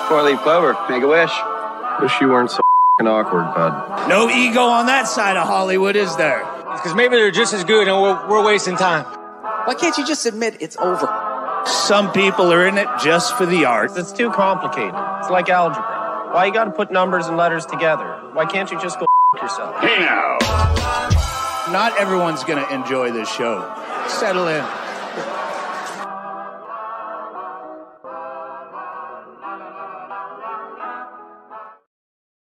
Four-leaf clover. Make a wish. Wish you weren't so awkward, bud. No ego on that side of Hollywood, is there? Because maybe they're just as good and we're wasting time. Why can't you just admit it's over? Some people are in it just for the art. It's too complicated. It's like algebra. Why you got to put numbers and letters together? Why can't you just go yourself? Hey now. Not everyone's going to enjoy this show. Settle in.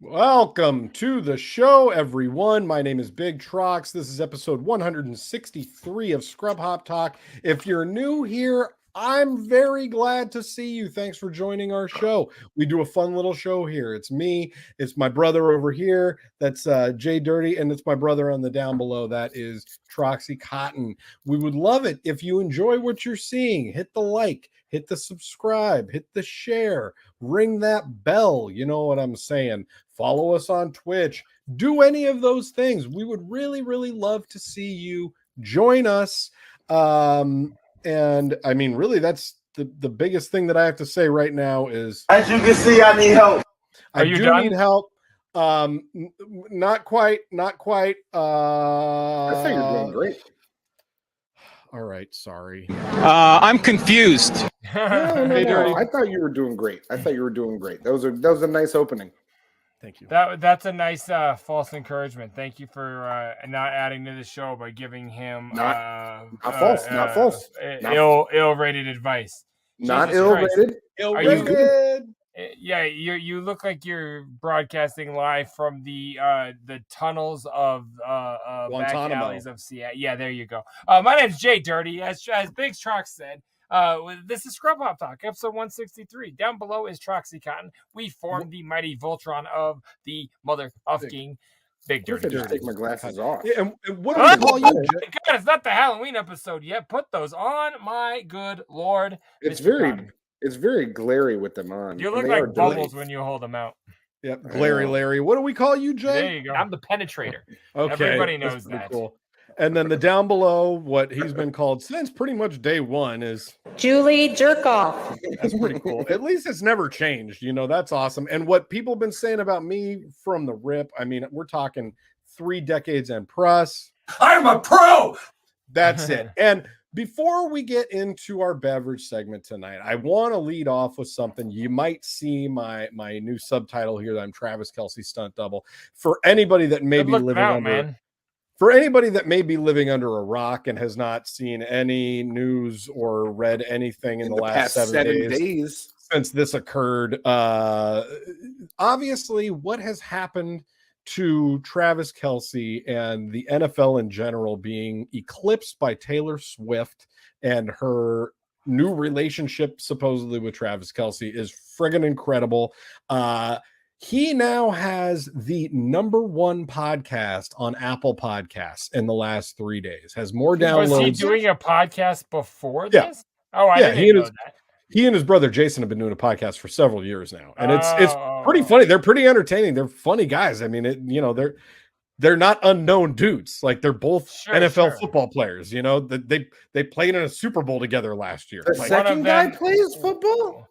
Welcome to the show, everyone. My name is Big Trox. This is episode 163 of Scrub Hop Talk. If you're new here, I'm very glad to see you. Thanks for joining our show. We do a fun little show here. It's me. It's my brother over here. That's JDirty. And it's my brother on the down below. That is Troxy Cotton. We would love it if you enjoy what you're seeing. Hit the like. Hit the subscribe. Hit the share. Ring that bell. You know what I'm saying. Follow us on Twitch. Do any of those things. We would really, really love to see you join us. And I mean, really, that's the biggest thing that I have to say right now is, as you can see, I need help. I do need help. Not quite. I think you're doing great. All right, sorry. I'm confused. No. I thought you were doing great. That was a nice opening. Thank you. That's a nice false encouragement. Thank you for not adding to the show by giving him not false. Ill-rated advice. Not ill-rated. Ill-rated. Yeah, you look like you're broadcasting live from the tunnels of back alleys of Seattle. Yeah, there you go. My name's JDirty. As Big Trox said. This is Scrub Hop Talk, episode 163. Down below is Troxy Cotton. We formed the mighty Voltron of the mother of King Big Dirty. I just take my glasses off. Yeah, and what do we call you? God, it's not the Halloween episode yet. Put those on, my good Lord. It's very glary with them on. You look like bubbles when you hold them out. Yep, glary Larry. What do we call you, Jay? There you go. I'm the penetrator. Okay, everybody knows that. Cool. And then the down below, what he's been called since pretty much day one is Julie Jerkoff. That's pretty cool. At least it's never changed. You know, that's awesome. And what people have been saying about me from the rip, I mean, we're talking 3 decades and plus. I'm a pro. That's it. And before we get into our beverage segment tonight, I want to lead off with something. You might see my new subtitle here that I'm Travis Kelce stunt double. For anybody that may be living under For anybody that may be living under a rock and has not seen any news or read anything in the last 7 days since this occurred, obviously what has happened to Travis Kelce and the NFL in general being eclipsed by Taylor Swift and her new relationship supposedly with Travis Kelce is friggin' incredible. He now has the #1 podcast on Apple Podcasts in the last 3 days. Has more downloads. Was he doing a podcast before this? Oh, I didn't know that. He and his brother Jason have been doing a podcast for several years now, and it's pretty funny. They're pretty entertaining. They're funny guys. I mean, they're not unknown dudes. Like they're both NFL football players. You know, they played in a Super Bowl together last year. The second guy plays football.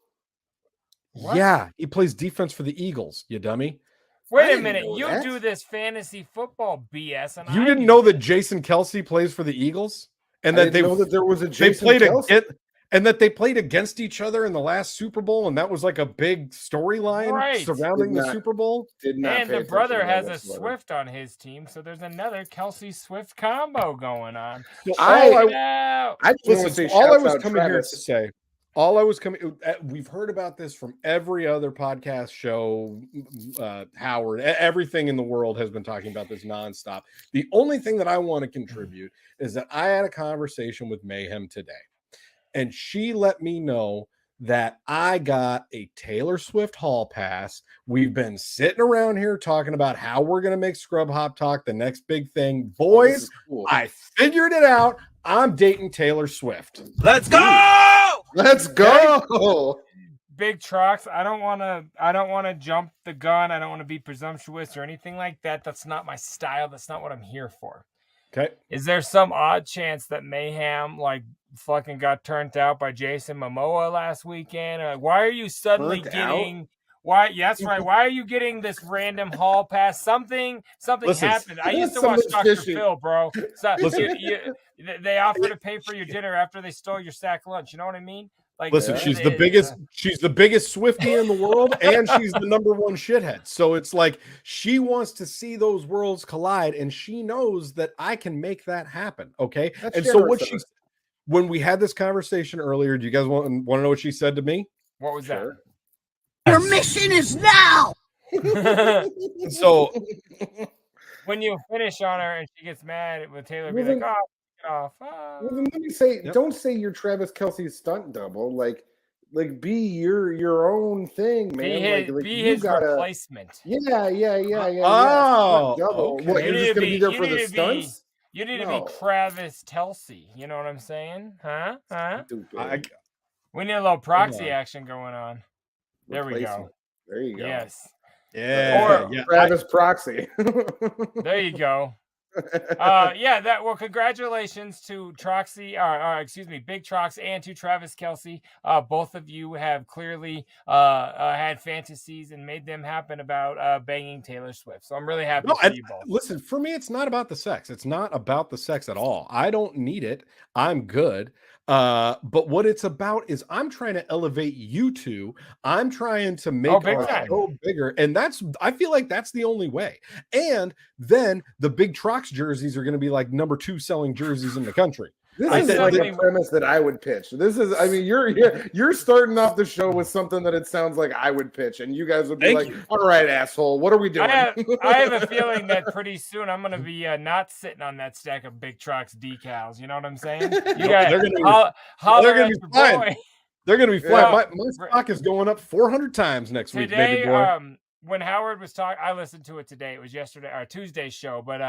What? Yeah, he plays defense for the Eagles, you dummy. Wait a minute. You do this fantasy football BS. And you didn't know that Jason Kelce plays for the Eagles? And that they know that there was a Jason Kelce? And that they played against each other in the last Super Bowl, and that was like a big storyline surrounding the Super Bowl. And the brother has a Swift on his team, so there's another Kelce Swift combo going on. All I was coming here to say. We've heard about this from every other podcast show. Howard, everything in the world has been talking about this nonstop. The only thing that I want to contribute is that I had a conversation with Mayhem today, and she let me know that I got a Taylor Swift hall pass. We've been sitting around here talking about how we're going to make Scrub Hop Talk the next big thing. Boys, cool. I figured it out. I'm dating Taylor Swift. Let's go! Let's go. Big Trox, I don't want to jump the gun. I don't want to be presumptuous or anything like that. That's not my style. That's not what I'm here for. Okay. Is there some odd chance that Mayhem fucking got turned out by Jason Momoa last weekend? Why are you suddenly getting Why? Yeah, that's right. Why are you getting this random hall pass? Something happened. I used to watch Dr. Phil, bro. So they offer to pay for your dinner after they stole your sack lunch. You know what I mean? Like, listen, she's the biggest Swiftie in the world, and she's the number one shithead. So it's like she wants to see those worlds collide, and she knows that I can make that happen. Okay, and so when we had this conversation earlier, do you guys want to know what she said to me? What was that? Your mission is now. So when you finish on her and she gets mad with Taylor, be like, "Oh, get off." Well, then let me say, don't say you're Travis Kelce's stunt double. Like be your own thing, man. Be his replacement. Yeah. Oh, double. Okay. What, you're just gonna be there for the stunts? You need to be Travis Kelce. You know what I'm saying? Huh? We need a little proxy action going on. There we go. There you go. Yes. Yeah. Or Travis Proxy. There you go. Congratulations to Troxy, Big Trox, and to Travis Kelce. Both of you have clearly had fantasies and made them happen about banging Taylor Swift. So I'm really happy for you both. Listen, for me, it's not about the sex. It's not about the sex at all. I don't need it. I'm good. But what it's about is I'm trying to elevate you two. I'm trying to make our show bigger. And I feel like that's the only way. And then the big Trox jerseys are going to be like number 2 selling jerseys in the country. This is like a premise that I would pitch. You're starting off the show with something that it sounds like I would pitch, and you guys would be all right, asshole, what are we doing? I have a feeling that pretty soon I'm going to be not sitting on that stack of Big Trox decals. You know what I'm saying? They're going to be flying. They're going to be flying. My stock is going up 400 times next week, baby boy. When Howard was talking, I listened to it today. It was yesterday or Tuesday's show, but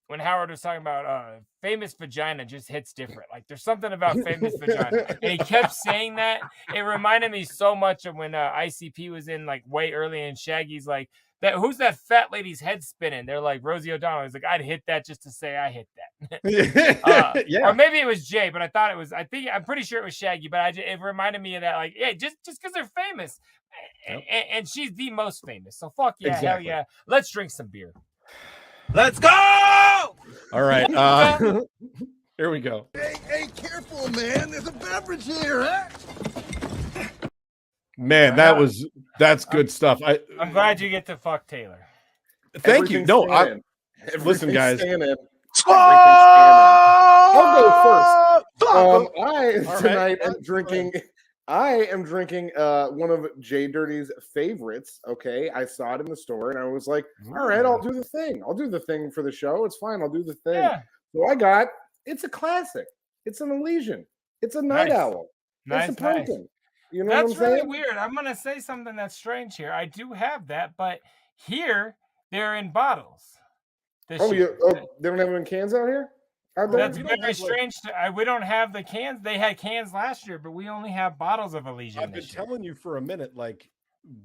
when Howard was talking about famous vagina just hits different. Like there's something about famous vagina. And he kept saying that. It reminded me so much of when ICP was in like way early and Shaggy's like, who's that fat lady's head spinning? They're like Rosie O'Donnell. He's like, I'd hit that just to say I hit that. Or maybe it was Jay, but I'm pretty sure it was Shaggy, but it reminded me of that. Like, yeah, just because they're famous. Yep. And she's the most famous. So fuck yeah, hell yeah. Let's drink some beer. Let's go! All right. Here we go. Hey, careful, man. There's a beverage here, huh? Man, that's good stuff. I'm glad you get to fuck Taylor. Thank you. No, listen, guys. I'll go first. Tonight am drinking. I am drinking one of JDirty's favorites. Okay, I saw it in the store and I was like, all right, I'll do the thing. I'll do the thing for the show. It's fine. I'll do the thing. Yeah. So it's a classic. It's an Elysian. It's a night owl. It's a pumpkin. You know that's what I'm saying? Really weird. I'm going to say something that's strange here. I do have that, but here they're in bottles. They don't have them in cans out here? That's very strange. We don't have the cans. They had cans last year, but we only have bottles of Elysian. I've been telling you for a minute, like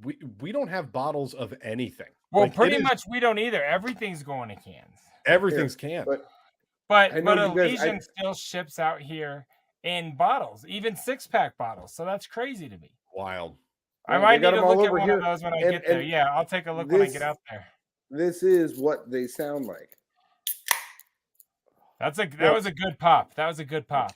we don't have bottles of anything. Well, like, pretty much we don't either. Everything's going to cans. Everything's canned. But Elysian still ships out here in bottles, even 6-pack bottles. So that's crazy to me. Wild. I might need to look at one of those when I get there. Yeah, I'll take a look when I get out there. This is what they sound like. That was a good pop. That was a good pop.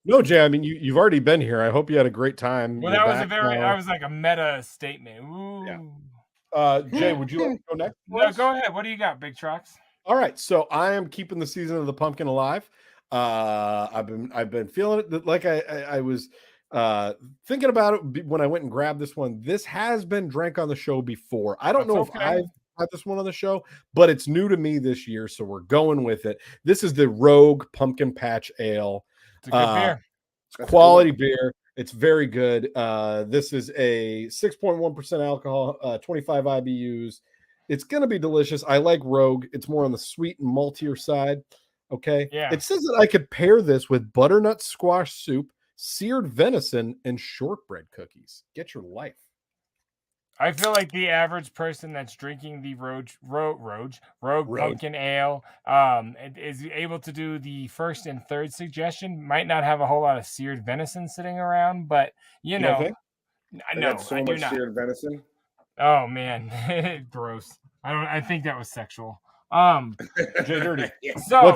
No, Jay, I mean you've already been here. I hope you had a great time. Well, that was like a meta statement. Ooh. Yeah. Jay, would you like to go next? No, go ahead. What do you got, Big Trox? All right, so I am keeping the season of the pumpkin alive. I've been feeling it. Like I was thinking about it when I went and grabbed this one. This has been drank on the show before. I don't know if I've had this one on the show, but it's new to me this year, so we're going with it. This is the Rogue Pumpkin Patch Ale. It's a good beer. It's quality beer. It's very good. This is a 6.1% alcohol, 25 IBUs. It's going to be delicious. I like Rogue. It's more on the sweet and maltier side. Okay. Yeah. It says that I could pair this with butternut squash soup, seared venison, and shortbread cookies. Get your life. I feel like the average person that's drinking the Rogue Pumpkin Ale is able to do the first and third suggestion. Might not have a whole lot of seared venison sitting around, but you know. No, so I do much not. seared venison. Oh man, gross. I think that was sexual. JDirty. So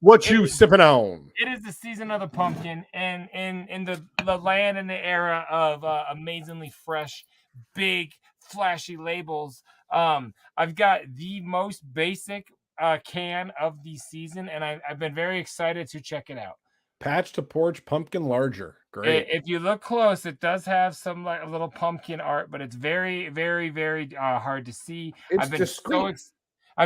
what you sipping on? It is the season of the pumpkin, and in the land and the era of amazingly fresh, big, flashy labels. I've got the most basic can of the season, and I've been very excited to check it out. Patch to porch pumpkin larger. Great. If you look close, it does have some like a little pumpkin art, but it's very, very, very hard to see. I've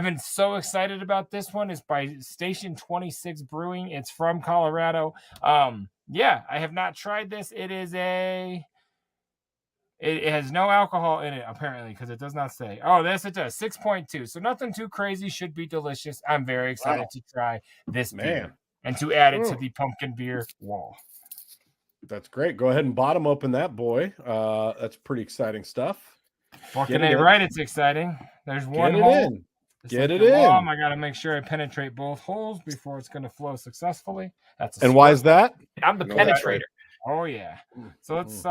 been so excited about this one. It's by Station 26 Brewing. It's from Colorado. Yeah, I have not tried this. It has no alcohol in it, apparently, because it does not say. Oh, yes, it does. 6.2. So nothing too crazy. Should be delicious. I'm very excited to try this beer and to add it to the pumpkin beer wall. That's great. Go ahead and bottom open that boy. That's pretty exciting stuff. Fucking A right, it's exciting. There's one hole. Get it in. I got to make sure I penetrate both holes before it's going to flow successfully. And why is that? I'm the penetrator. Oh yeah. So it's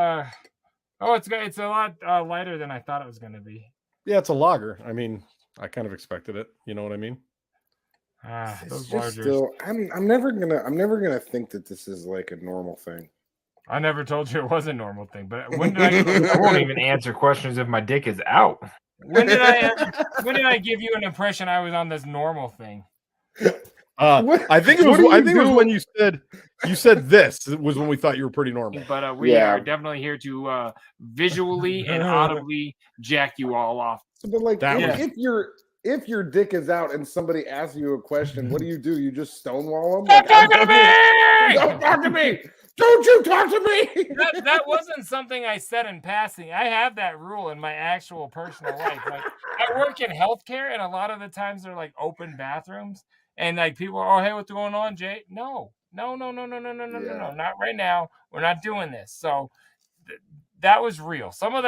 it's a lot lighter than I thought it was going to be. Yeah, it's a lager. I mean, I kind of expected it. You know what I mean? Those lagers. Still, I'm never gonna think that this is like a normal thing. I never told you it was a normal thing, but when did I won't even answer questions if my dick is out. When did I give you an impression I was on this normal thing? I think it was when you said this was when we thought you were pretty normal. But we are definitely here to visually and audibly jack you all off. But like if your dick is out and somebody asks you a question, what do? You just stonewall them? Don't talk to me! Don't talk to me! Don't you talk to me! That wasn't something I said in passing. I have that rule in my actual personal life. Like I work in healthcare, and a lot of the times they're like open bathrooms, and like people are, oh hey, what's going on, Jay? No, not right now. We're not doing this. So that was real. Some of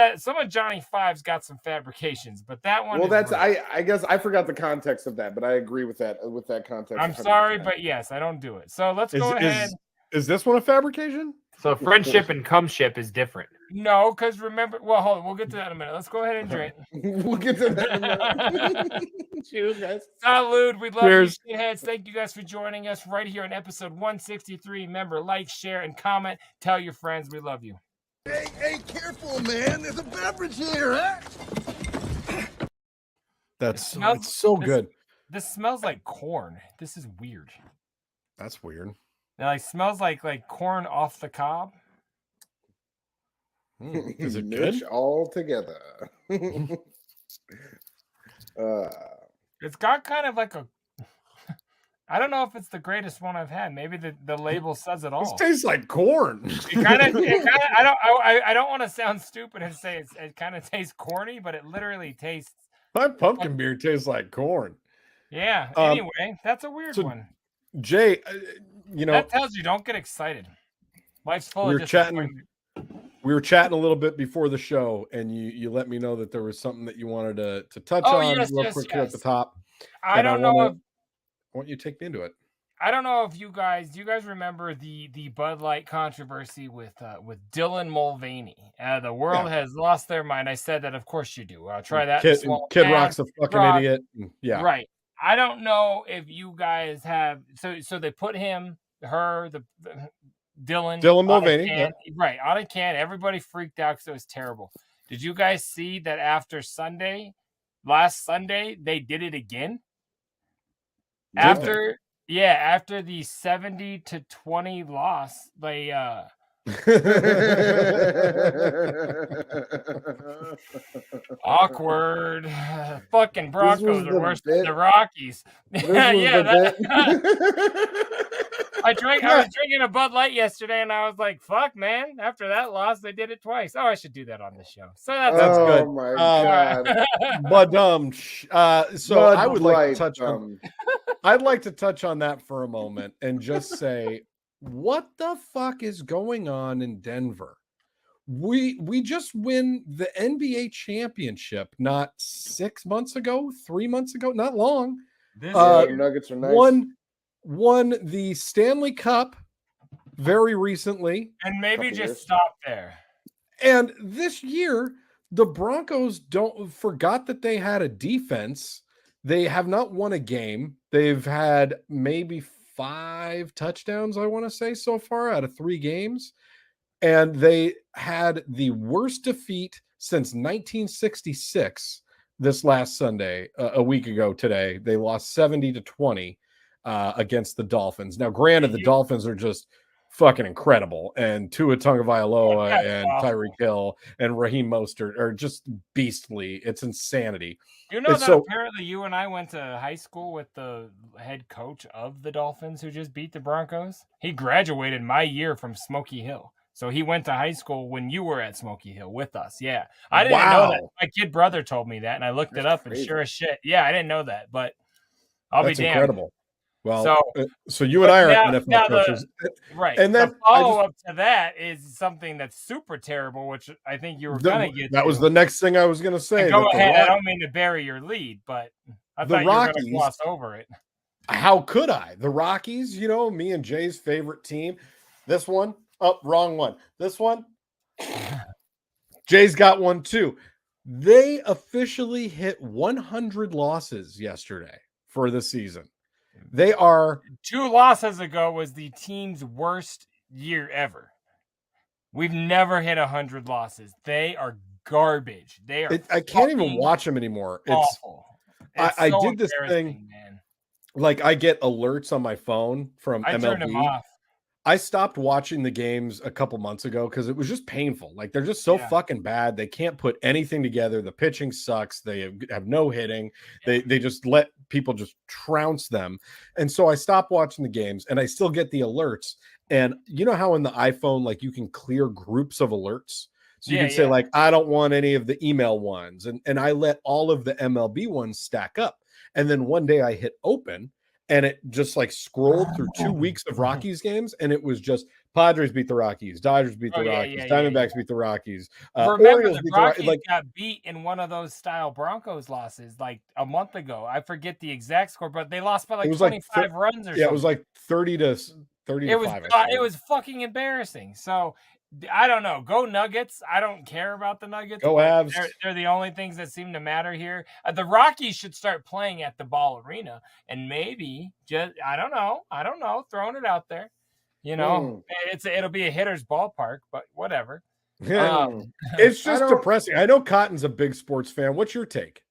Johnny Five's got some fabrications, but that one. Well, I guess I forgot the context of that, but I agree with that context. I'm 100%. Sorry, but yes, I don't do it. So let's go ahead. Is this one a fabrication? So friendship and cumship is different. No, because remember, well, hold on, we'll get to that in a minute. Let's go ahead and drink. We'll get to that in a minute. Cheers, guys. Salud. We love you, shitheads. Thank you guys for joining us right here on episode 163. Remember, like, share, and comment. Tell your friends we love you. Hey, careful, man. There's a beverage here, huh? It's so good. This smells like corn. This is weird. That's weird. It like smells like corn off the cob. Is it good? All together. It's got kind of like a. I don't know if it's the greatest one I've had. Maybe the label says it all. This tastes like corn. I don't want to sound stupid and say it kind of tastes corny, but it literally tastes. My pumpkin beer tastes like corn. Yeah. Anyway, that's a weird one. Jay, that tells you don't get excited. Life's full of disappointment. We were chatting a little bit before the show, and you let me know that there was something that you wanted to touch on real quickly at the top. I don't know if I want you to take me into it. I don't know if do you guys remember the Bud Light controversy with Dylan Mulvaney? The world has lost their mind. I said that, of course you do. Try that. Kid Rock's a fucking idiot. Yeah, right. I don't know if you guys have. So they put Dylan Mulvaney, right on a can. Everybody freaked out because it was terrible. Did you guys see that after last Sunday, they did it again? After the 70-20 loss, they awkward. Fucking Broncos are worse than the Rockies. I was drinking a Bud Light yesterday, and I was like, "Fuck, man!" After that loss, they did it twice. Oh, I should do that on the show. So that's good. Oh my god! But I would like to touch on. I'd like to touch on that for a moment and just say, what the fuck is going on in Denver? We just win the NBA championship not 6 months ago, 3 months ago, not long. Nuggets are nice. Won the Stanley Cup very recently. And maybe just stop there. And this year, the Broncos forgot that they had a defense. They have not won a game. They've had maybe 5 touchdowns, I want to say, so far out of 3 games. And they had the worst defeat since 1966 this last Sunday, a week ago today. They lost 70-20 against the Dolphins. Now, granted, the Dolphins are just fucking incredible, and Tua Tagovailoa and Tyreek Hill and Raheem Mostert are just beastly. It's insanity. You know that apparently you and I went to high school with the head coach of the Dolphins who just beat the Broncos. He graduated my year from Smoky Hill. So he went to high school when you were at Smoky Hill with us. Yeah. I didn't know that. My kid brother told me that, and I looked it up, and sure as shit. Yeah, I didn't know that, but That's damned. Incredible. Well, so you and I are NFL coaches. Right. And then the follow-up to that is something that's super terrible, which I think you were going to get That was the next thing I was going to say. Go ahead. I don't mean to bury your lead, but I thought you were going to gloss over it. How could I? The Rockies, me and Jay's favorite team. This one. Oh, wrong one. This one. Jay's got one too. They officially hit 100 losses yesterday for the season. They are 2 losses ago was the team's worst year ever. We've never hit 100 losses. They are garbage. They are. I can't even watch them anymore. It's awful. I did this thing, man. Like I get alerts on my phone from MLB. Turned them off. I stopped watching the games a couple months ago because it was just painful. Like they're just so fucking bad. They can't put anything together. The pitching sucks. They have no hitting. They just let people just trounce them. And so I stopped watching the games, and I still get the alerts. And you know how in the iPhone, like you can clear groups of alerts? So you can say like, I don't want any of the email ones. And I let all of the MLB ones stack up. And then one day I hit open, and it just like scrolled through 2 weeks of Rockies games, and it was just Padres beat the Rockies, Dodgers beat the Rockies, Diamondbacks beat the Rockies. Remember, Orioles the Rockies got beat in one of those style Broncos losses like a month ago. I forget the exact score, but they lost by like 25 runs or something. Yeah, it was like 30 to 5. It was fucking embarrassing. So I don't know. Go Nuggets. I don't care about the Nuggets. Go Avs. They're the only things that seem to matter here. The Rockies should start playing at the Ball Arena, and maybe just I don't know, throwing it out there. It'll be a hitter's ballpark, but whatever. It's just depressing. I know Cotton's a big sports fan. What's your take?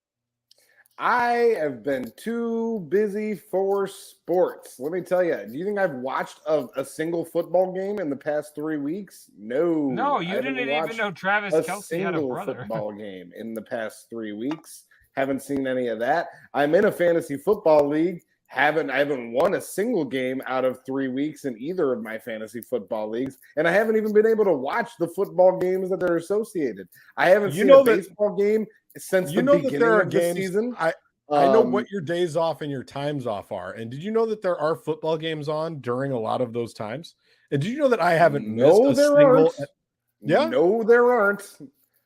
I have been too busy for sports. Let me tell you. Do you think I've watched a single football game in the past 3 weeks? No. No, you didn't even know Travis Kelce had a brother. Football game in the past 3 weeks. Haven't seen any of that. I'm in a fantasy football league. I haven't won a single game out of 3 weeks in either of my fantasy football leagues, and I haven't even been able to watch the football games that are associated. I haven't seen a baseball game since the beginning of the season. I know what your days off and your times off are. And did you know that there are football games on during a lot of those times? And did you know that I haven't missed a single? Yeah, no, there aren't.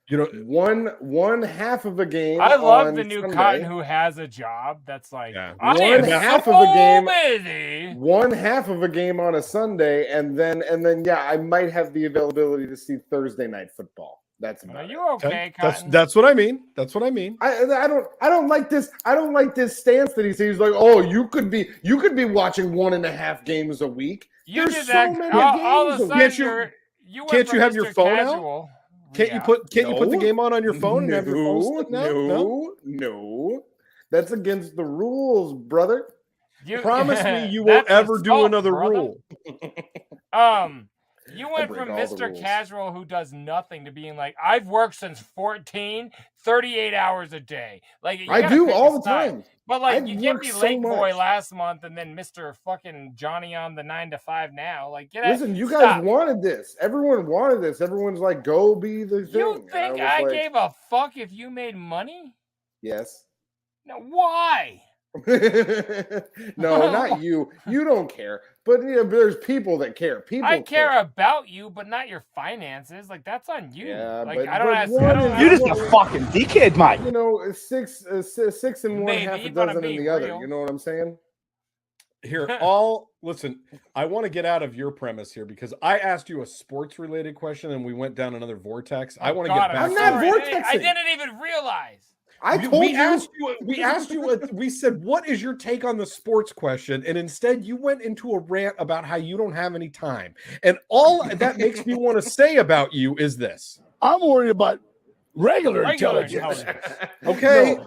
One half of a game. I love the new Sunday. Cotton who has a job. That's like one half of a game. Busy. One half of a game on a Sunday, and then I might have the availability to see Thursday night football. That's about Are you okay, Cotton? That's what I mean. That's what I mean. I don't like this. I don't like this stance that he's like, oh, you could be watching 1.5 games a week. There's so many games a week. Can't you have your phone out? Can't you put the game on your phone and have your phone? No. That's against the rules, brother. Promise me you won't ever do another rule. You went from Mr. Casual who does nothing to being like, I've worked since 38 hours a day. Like I do all the time. But like you give me Lake Boy last month and then Mr. fucking Johnny on the 9 to 5 now. Like listen, you guys wanted this. Everyone wanted this. Everyone's like, go be the thing. You think I gave a fuck if you made money? Yes. No, why? No, not you. You don't care. But there's people that care. I care about you, but not your finances. Like that's on you. Yeah, like but, I don't ask. You're just a fucking dickhead, mate. Six and one, half a dozen in the other. You know what I'm saying? Here, all Listen, I want to get out of your premise here because I asked you a sports-related question and we went down another vortex. I want to get back. I'm not vortexing. I didn't even realize. We asked you. We said, "What is your take on the sports question?" And instead, you went into a rant about how you don't have any time. And all that makes me want to say about you is this: I'm worried about regular intelligence. Okay.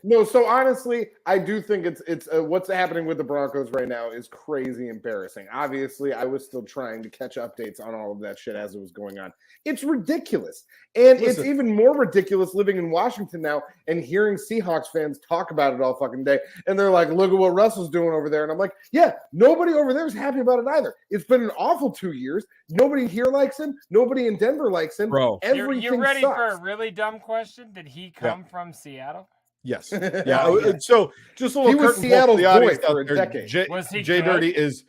No. So honestly, I do think it's what's happening with the Broncos right now is crazy embarrassing. Obviously, I was still trying to catch updates on all of that shit as it was going on. It's ridiculous. And it's even more ridiculous living in Washington now and hearing Seahawks fans talk about it all fucking day. And they're like, look at what Russell's doing over there. And I'm like, yeah, nobody over there is happy about it either. It's been an awful 2 years. Nobody here likes him. Nobody in Denver likes him. Bro, you're ready sucks. for a really dumb question? Did he come from Seattle? Yes. Yeah. So just a little. He was Seattle's boy for a decade. JDirty is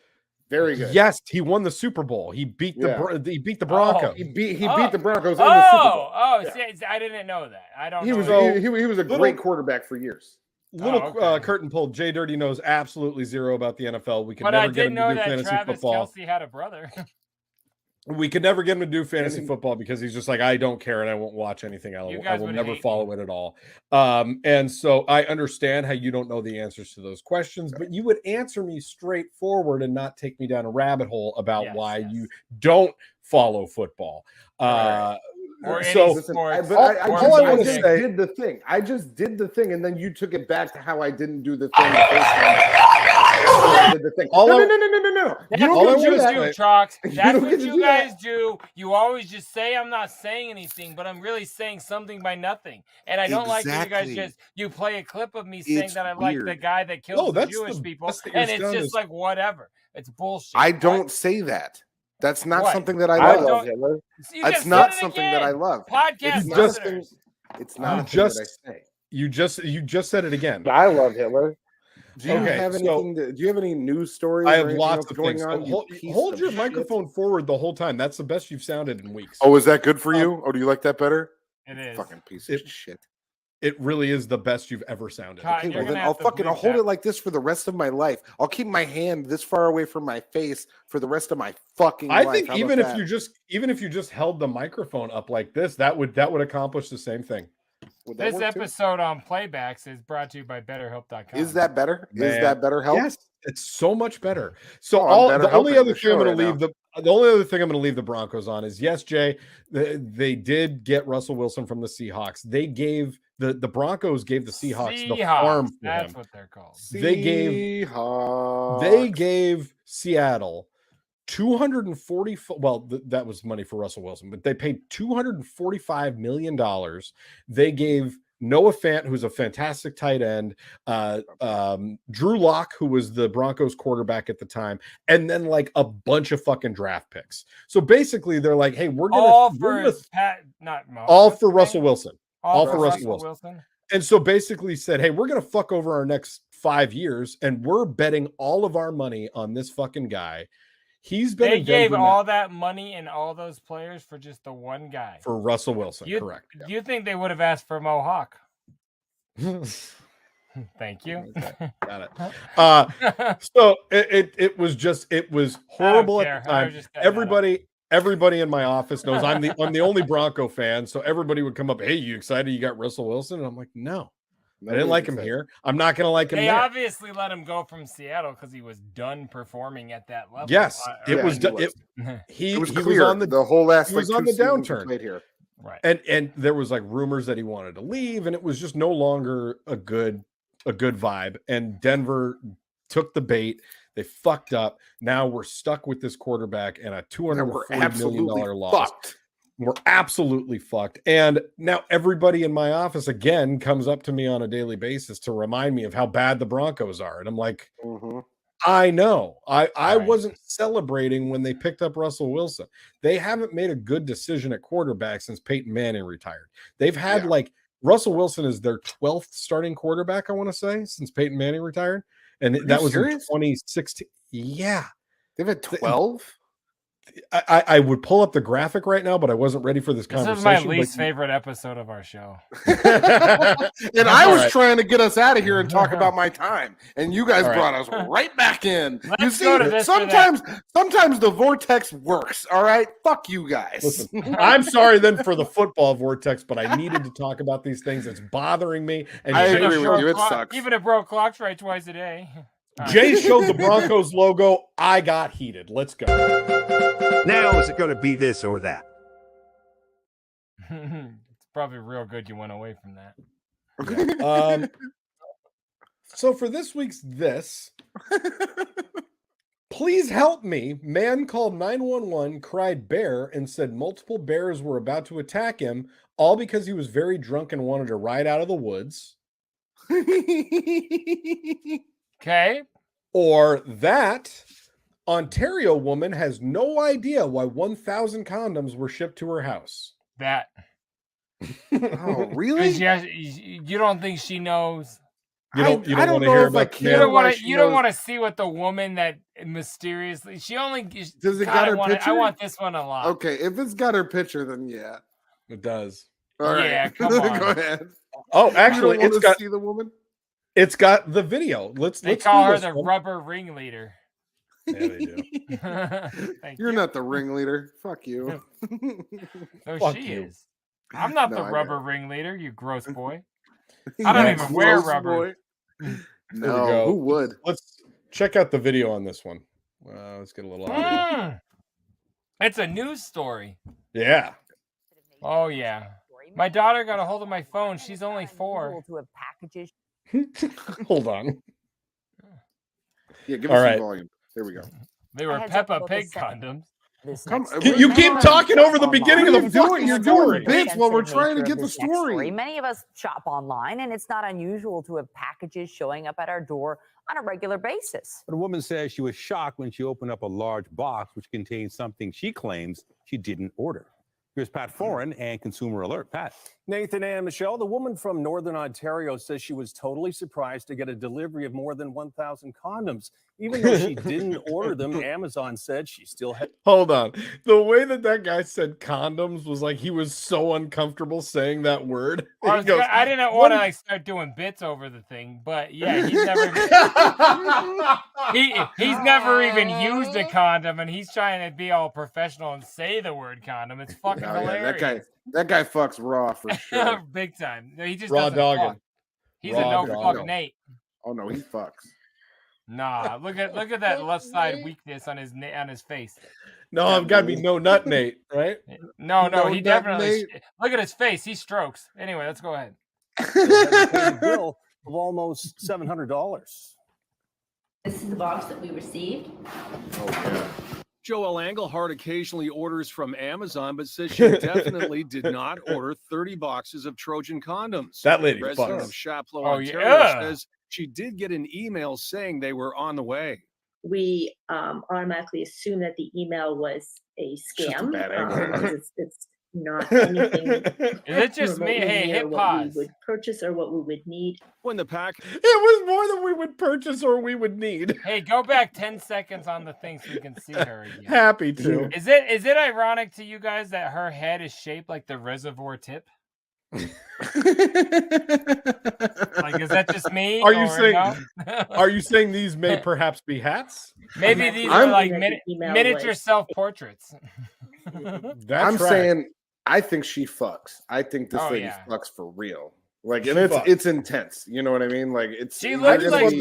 very good. Yes, he won the Super Bowl. He beat the Broncos. He beat the Broncos in the Super Bowl. See, I didn't know that. I don't. He know. was a great quarterback for years. Curtain pull. JDirty knows absolutely zero about the NFL. We can but never I get did him know to do that fantasy Travis football. Kelce had a brother. We could never get him to do fantasy football because he's just like, I don't care and I won't watch anything. I will never follow it at all. And so I understand how you don't know the answers to those questions, but you would answer me straightforward and not take me down a rabbit hole about why you don't follow football. Or so any sports. Did the thing. I just did the thing, and then you took it back to how I didn't do the thing the first time. I did the thing. No. That's what you do, Trox. That's what you guys do. You always just say I'm not saying anything, but I'm really saying something by nothing. And I don't like that you guys you play a clip of me saying that I like the guy that kills the Jewish people, and it's just like whatever. It's bullshit. I don't say that. That's not something that I love. Hitler. That's not something that I love. Podcast listeners. It's not a thing that I say. You just said it again. I love Hitler. Do you have anything? Do you have any news stories? I have lots of things. Hold your microphone forward the whole time. That's the best you've sounded in weeks. Oh, is that good for you? Or do you like that better? It is. Fucking piece of shit. It really is the best you've ever sounded. Okay, well, then I'll hold it like this for the rest of my life. I'll keep my hand this far away from my face for the rest of my fucking life. I think even if you just held the microphone up like this, that would accomplish the same thing. This episode on Playbacks is brought to you by BetterHelp.com. Is that better? Man. Is that better help? Yes, it's so much better. So the only other thing I'm going to leave the Broncos on is yes, Jay, they did get Russell Wilson from the Seahawks. They gave the Broncos gave the Seahawks the farm. That's what they're called. They gave Seattle 240. Well, that was money for Russell Wilson, but they paid $245 million. They gave Noah Fant, who's a fantastic tight end, Drew Lock, who was the Broncos quarterback at the time, and then like a bunch of fucking draft picks. So basically, they're like, "Hey, we're gonna all for Russell Wilson, all for Russell Wilson." And so basically said, "Hey, we're gonna fuck over our next 5 years, and we're betting all of our money on this fucking guy." He's been. They gave all that money and all those players for just the one guy. For Russell Wilson, correct. Do you think they would have asked for Mo Hawk? Thank you. Got it. So it was horrible at the time. Everybody in my office knows I'm the only Bronco fan. So everybody would come up, "Hey, you excited you got Russell Wilson?" And I'm like, "No. I didn't like him here. I'm not going to like him there." They obviously let him go from Seattle because he was done performing at that level. Yes, it was clear on the whole last. He was on the downturn here, right? And there was like rumors that he wanted to leave, and it was just no longer a good vibe. And Denver took the bait. They fucked up. Now we're stuck with this quarterback and a $240 million loss. Fucked. We're absolutely fucked. And now everybody in my office again comes up to me on a daily basis to remind me of how bad the Broncos are. And I'm like, I know. I wasn't celebrating when they picked up Russell Wilson. They haven't made a good decision at quarterback since Peyton Manning retired. They've had Russell Wilson is their 12th starting quarterback, I want to say, since Peyton Manning retired. And that was in 2016. Yeah. They've had 12? I would pull up the graphic right now, but I wasn't ready for this conversation. This is my least favorite episode of our show. And I was trying to get us out of here and talk about my time, and you guys brought us right back in. You see, sometimes the vortex works. All right, fuck you guys. Listen, I'm sorry then for the football vortex, but I needed to talk about these things. It's bothering me. And I agree with you. It sucks. Even it broke clocks right twice a day. Jay showed the Broncos logo. I got heated. Let's go. Now, is it going to be this or that? It's probably real good you went away from that. Yeah. So for this week's please help me. Man called 911, cried bear, and said multiple bears were about to attack him, all because he was very drunk and wanted to ride out of the woods. Okay. Or that Ontario woman has no idea why 1,000 condoms were shipped to her house. That. Oh, really? You don't think she knows? You don't want to hear about you don't want to see what the woman that mysteriously does it got her picture? I want this one a lot. Okay, if it's got her picture, then yeah, it does. All right, yeah, come on. Go ahead. Oh, actually, it's got see the woman. It's got the video. Let's call her the rubber ringleader. Yeah, they do. You're not the ringleader. Fuck you. No, Fuck she you. is. I'm not the rubber ringleader, you gross boy. I don't even wear rubber. No, who would? Let's check out the video on this one. Let's get a little audio. It's a news story. Yeah. Oh, yeah. My daughter got a hold of my phone. She's only 4. Hold on. Yeah, give us some volume. There we go. They were Peppa Pig condoms. You keep talking over the beginning of the fucking You're doing bits while we're trying to get the story. Many of us shop online, and it's not unusual to have packages showing up at our door on a regular basis. But a woman says she was shocked when she opened up a large box which contained something she claims she didn't order. Here's Pat Foran and Consumer Alert. Pat. Nathan and Michelle, the woman from Northern Ontario says she was totally surprised to get a delivery of more than 1,000 condoms. Even though she didn't order them, Amazon said she still had. Hold on. The way that guy said condoms was like he was so uncomfortable saying that word. I didn't want to start doing bits over the thing, but yeah, he's never he's never even used a condom, and he's trying to be all professional and say the word condom. It's fucking hilarious. Yeah, that guy fucks raw for sure. Big time. No, he just raw doesn't dogging. fuck. He's a no fuck Nate. Oh no, he fucks. Nah, look at that left side weakness on his face. No, I've got to be no nut Nate, right? No, he definitely. Look at his face. He strokes. Anyway, let's go ahead. a bill of almost $700. This is the box that we received. Oh yeah. Joelle Engelhardt occasionally orders from Amazon, but says she definitely did not order 30 boxes of Trojan condoms. That lady resident fucks. of Chapleau, Ontario, says she did get an email saying they were on the way. We automatically assume that the email was a scam. It's not anything. Is it just me? Hey, hit pause. We would purchase or what we would need. When the pack, it was more than we would purchase or we would need. Hey, go back 10 seconds on the thing so we can see her again. Happy to. Is it ironic to you guys that her head is shaped like the reservoir tip? Like, is that just me? Are you saying these may perhaps be hats? Maybe these are like miniature self-portraits. I'm saying I think she fucks. I think this lady fucks for real. Like, and it's intense. You know what I mean? Like, she looks like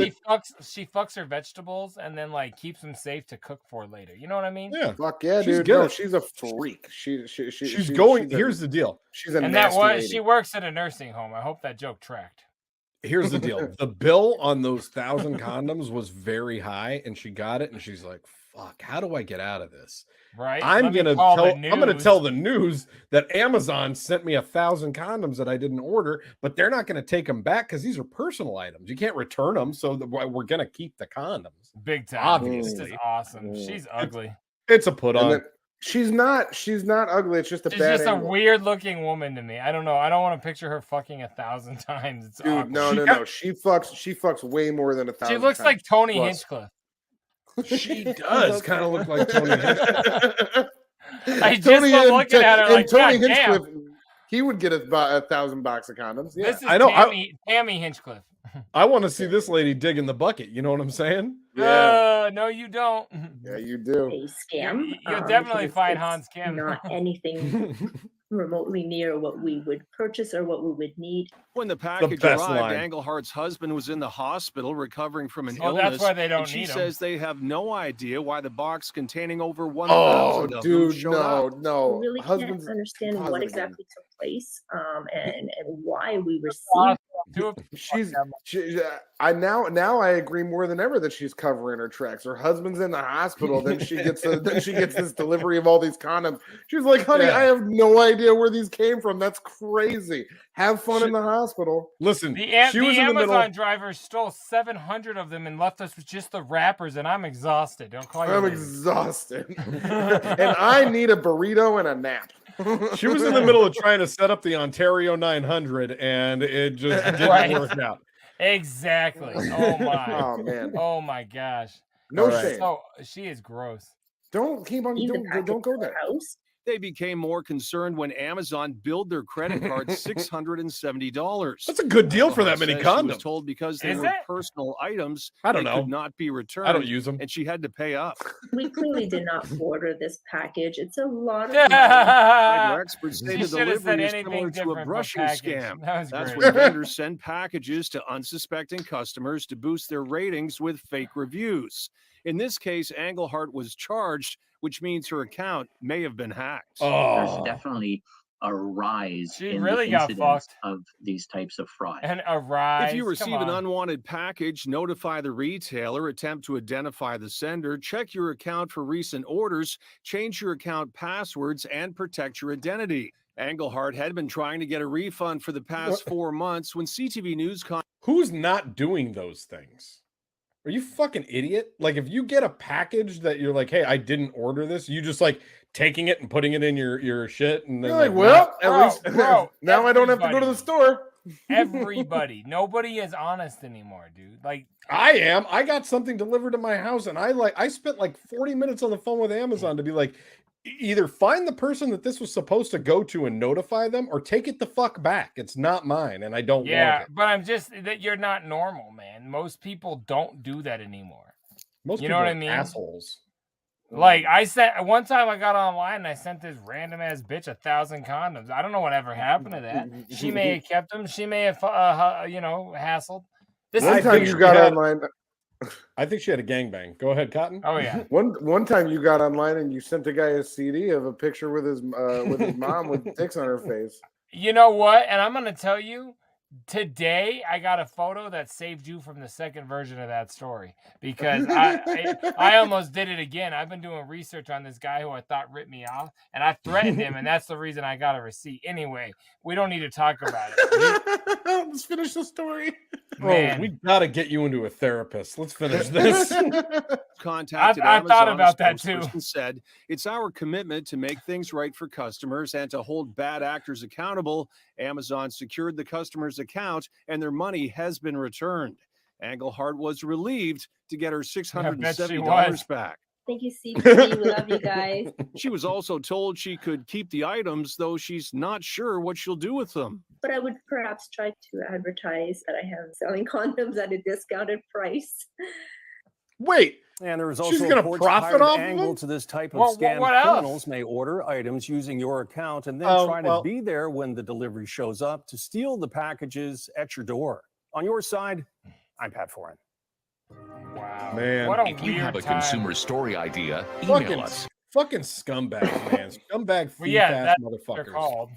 she fucks her vegetables and then like keeps them safe to cook for later. You know what I mean? Yeah, fuck yeah, dude. No, she's a freak. She's going. Here's the deal. She's a nasty lady. She works at a nursing home. I hope that joke tracked. Here's the deal. The bill on those 1,000 condoms was very high, and she got it, and she's like, "Fuck, how do I get out of this?" Right. I'm gonna tell the news that Amazon sent me 1,000 condoms that I didn't order, but they're not gonna take them back because these are personal items. You can't return them, so we're gonna keep the condoms. Big time. Obviously, this is awesome. She's ugly. It's a put on. She's not ugly. It's just a She's bad. Just a weird looking woman to me. I don't know. I don't want to picture her fucking 1,000 times. It's dude. awkward. No. She fucks way more than 1,000. She looks like Tony Hinchcliffe. She does kind of look like Tony Hinchcliffe. I just was looking at her like, Tony God damn. Hinchcliffe, he would get $1,000 box of condoms. Yeah. This is Tammy Hinchcliffe. I want to see this lady dig in the bucket. You know what I'm saying? Yeah. No, you don't. Yeah, you do. A scam. You'll definitely because find it's Hans Kim. Not anything remotely near what we would purchase or what we would need. When the package best arrived, line. Englehart's husband was in the hospital recovering from an Oh, illness. that's why they don't and she need 'em. says they have no idea why the box containing over 1,000 Oh, of them dude, showed up. no. We really Husband's can't understand what positive. exactly took place and why we received. I now I agree more than ever that she's covering her tracks. Her husband's in the hospital, then she gets this delivery of all these condoms. She's like, honey, I have no idea where these came from. That's crazy. Have fun in the hospital. Listen, The she was in the Amazon middle. driver stole 700 of them and left us with just the wrappers, and I'm exhausted. Don't call you. I'm exhausted. And I need a burrito and a nap. She was in the middle of trying to set up the Ontario 900, and it just didn't Right. work out. Exactly. Oh my. Oh man. Oh my gosh. No All shame. So she is gross. Don't keep on. Don't go there. They became more concerned when Amazon billed their credit card $670. That's a good deal for that Engelhart many says she was condoms. told because they Is were it? personal items, I don't they know. could not be returned. I don't use them. And she had to pay up. We clearly did not order this package. It's a lot of Federal experts say She the should have said delivery is anything similar to different a but brushing package. scam. That was That's great. when vendors send packages to unsuspecting customers to boost their ratings with fake reviews. In this case, Engelhart was charged, which means her account may have been hacked. There's definitely a rise She in really the got incidence fucked. of these types of fraud. And a rise. If you Come receive an on. unwanted package, notify the retailer, attempt to identify the sender, check your account for recent orders, change your account passwords, and protect your identity. Engelhart had been trying to get a refund for the past 4 months when CTV News Who's not doing those things? Are you fucking idiot? Like, if you get a package that you're like, hey, I didn't order this, you just like taking it and putting it in your shit, and then You're like, like, well, Bro, at least bro, now I don't have to go to the store. Everybody. Nobody is honest anymore, dude. Like, I am. I got something delivered to my house, and I spent like 40 minutes on the phone with Amazon to be like, either find the person that this was supposed to go to and notify them, or take it the fuck back. It's not mine, and I don't want it. but I'm just that you're not normal, man. Most people don't do that anymore. Most You people know what are I mean? assholes. Like I sent one time, I got online and I sent this random ass bitch 1,000 condoms. I don't know whatever happened to that. She may have kept them. She may have, hassled. This One is time you got online. I think she had a gangbang. Go ahead, Cotton. Oh yeah. One time you got online and you sent a guy a CD of a picture with his mom with dicks on her face. You know what? And I'm gonna tell you, today I got a photo that saved you from the second version of that story, because I almost did it again. I've been doing research on this guy who I thought ripped me off, and I threatened him, and that's the reason I got a receipt. Anyway, we don't need to talk about it. Let's finish the story. Man. Bro, we gotta get you into a therapist. Let's finish this. Contacted I thought Amazon, about a that too. spokesperson said, it's our commitment to make things right for customers and to hold bad actors accountable. Amazon secured the customer's account and their money has been returned. Engelhart was relieved to get her $670 back. Thank you, CP. We love you guys. She was also told she could keep the items, though she's not sure what she'll do with them. But I would perhaps try to advertise that I am selling condoms at a discounted price. Wait. And there is She's also gonna a court's profit off of angle them? to this type of Well, scam. what else? Criminals may order items using your account and then try to be there when the delivery shows up to steal the packages at your door. On your side, I'm Pat Foran. Wow. Man. What a If you weird have a time. consumer story idea, Fucking, email us. fucking scumbags, man. Scumbag Well, yeah, thief-ass that's what they're motherfuckers. called.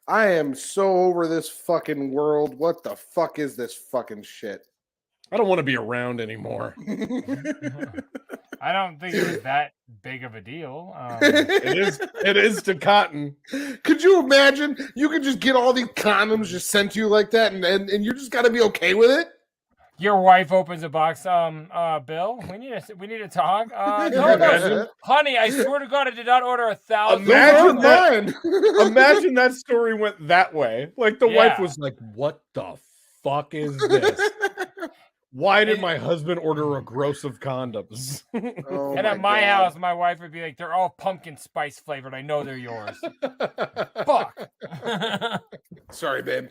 I am so over this fucking world. What the fuck is this fucking shit? I don't want to be around anymore. I don't think it was that big of a deal. It is to Cotton. Could you imagine? You could just get all these condoms just sent to you like that, and you just got to be okay with it. Your wife opens a box. Bill, we need to talk. No, honey, I swear to God, I did not order 1,000. Imagine that story went that way. Like the wife Yeah. was like, "What the fuck is this?" Why did my husband order a gross of condoms? And at my house, my wife would be like, they're all pumpkin spice flavored. I know they're yours. Fuck. Sorry, babe.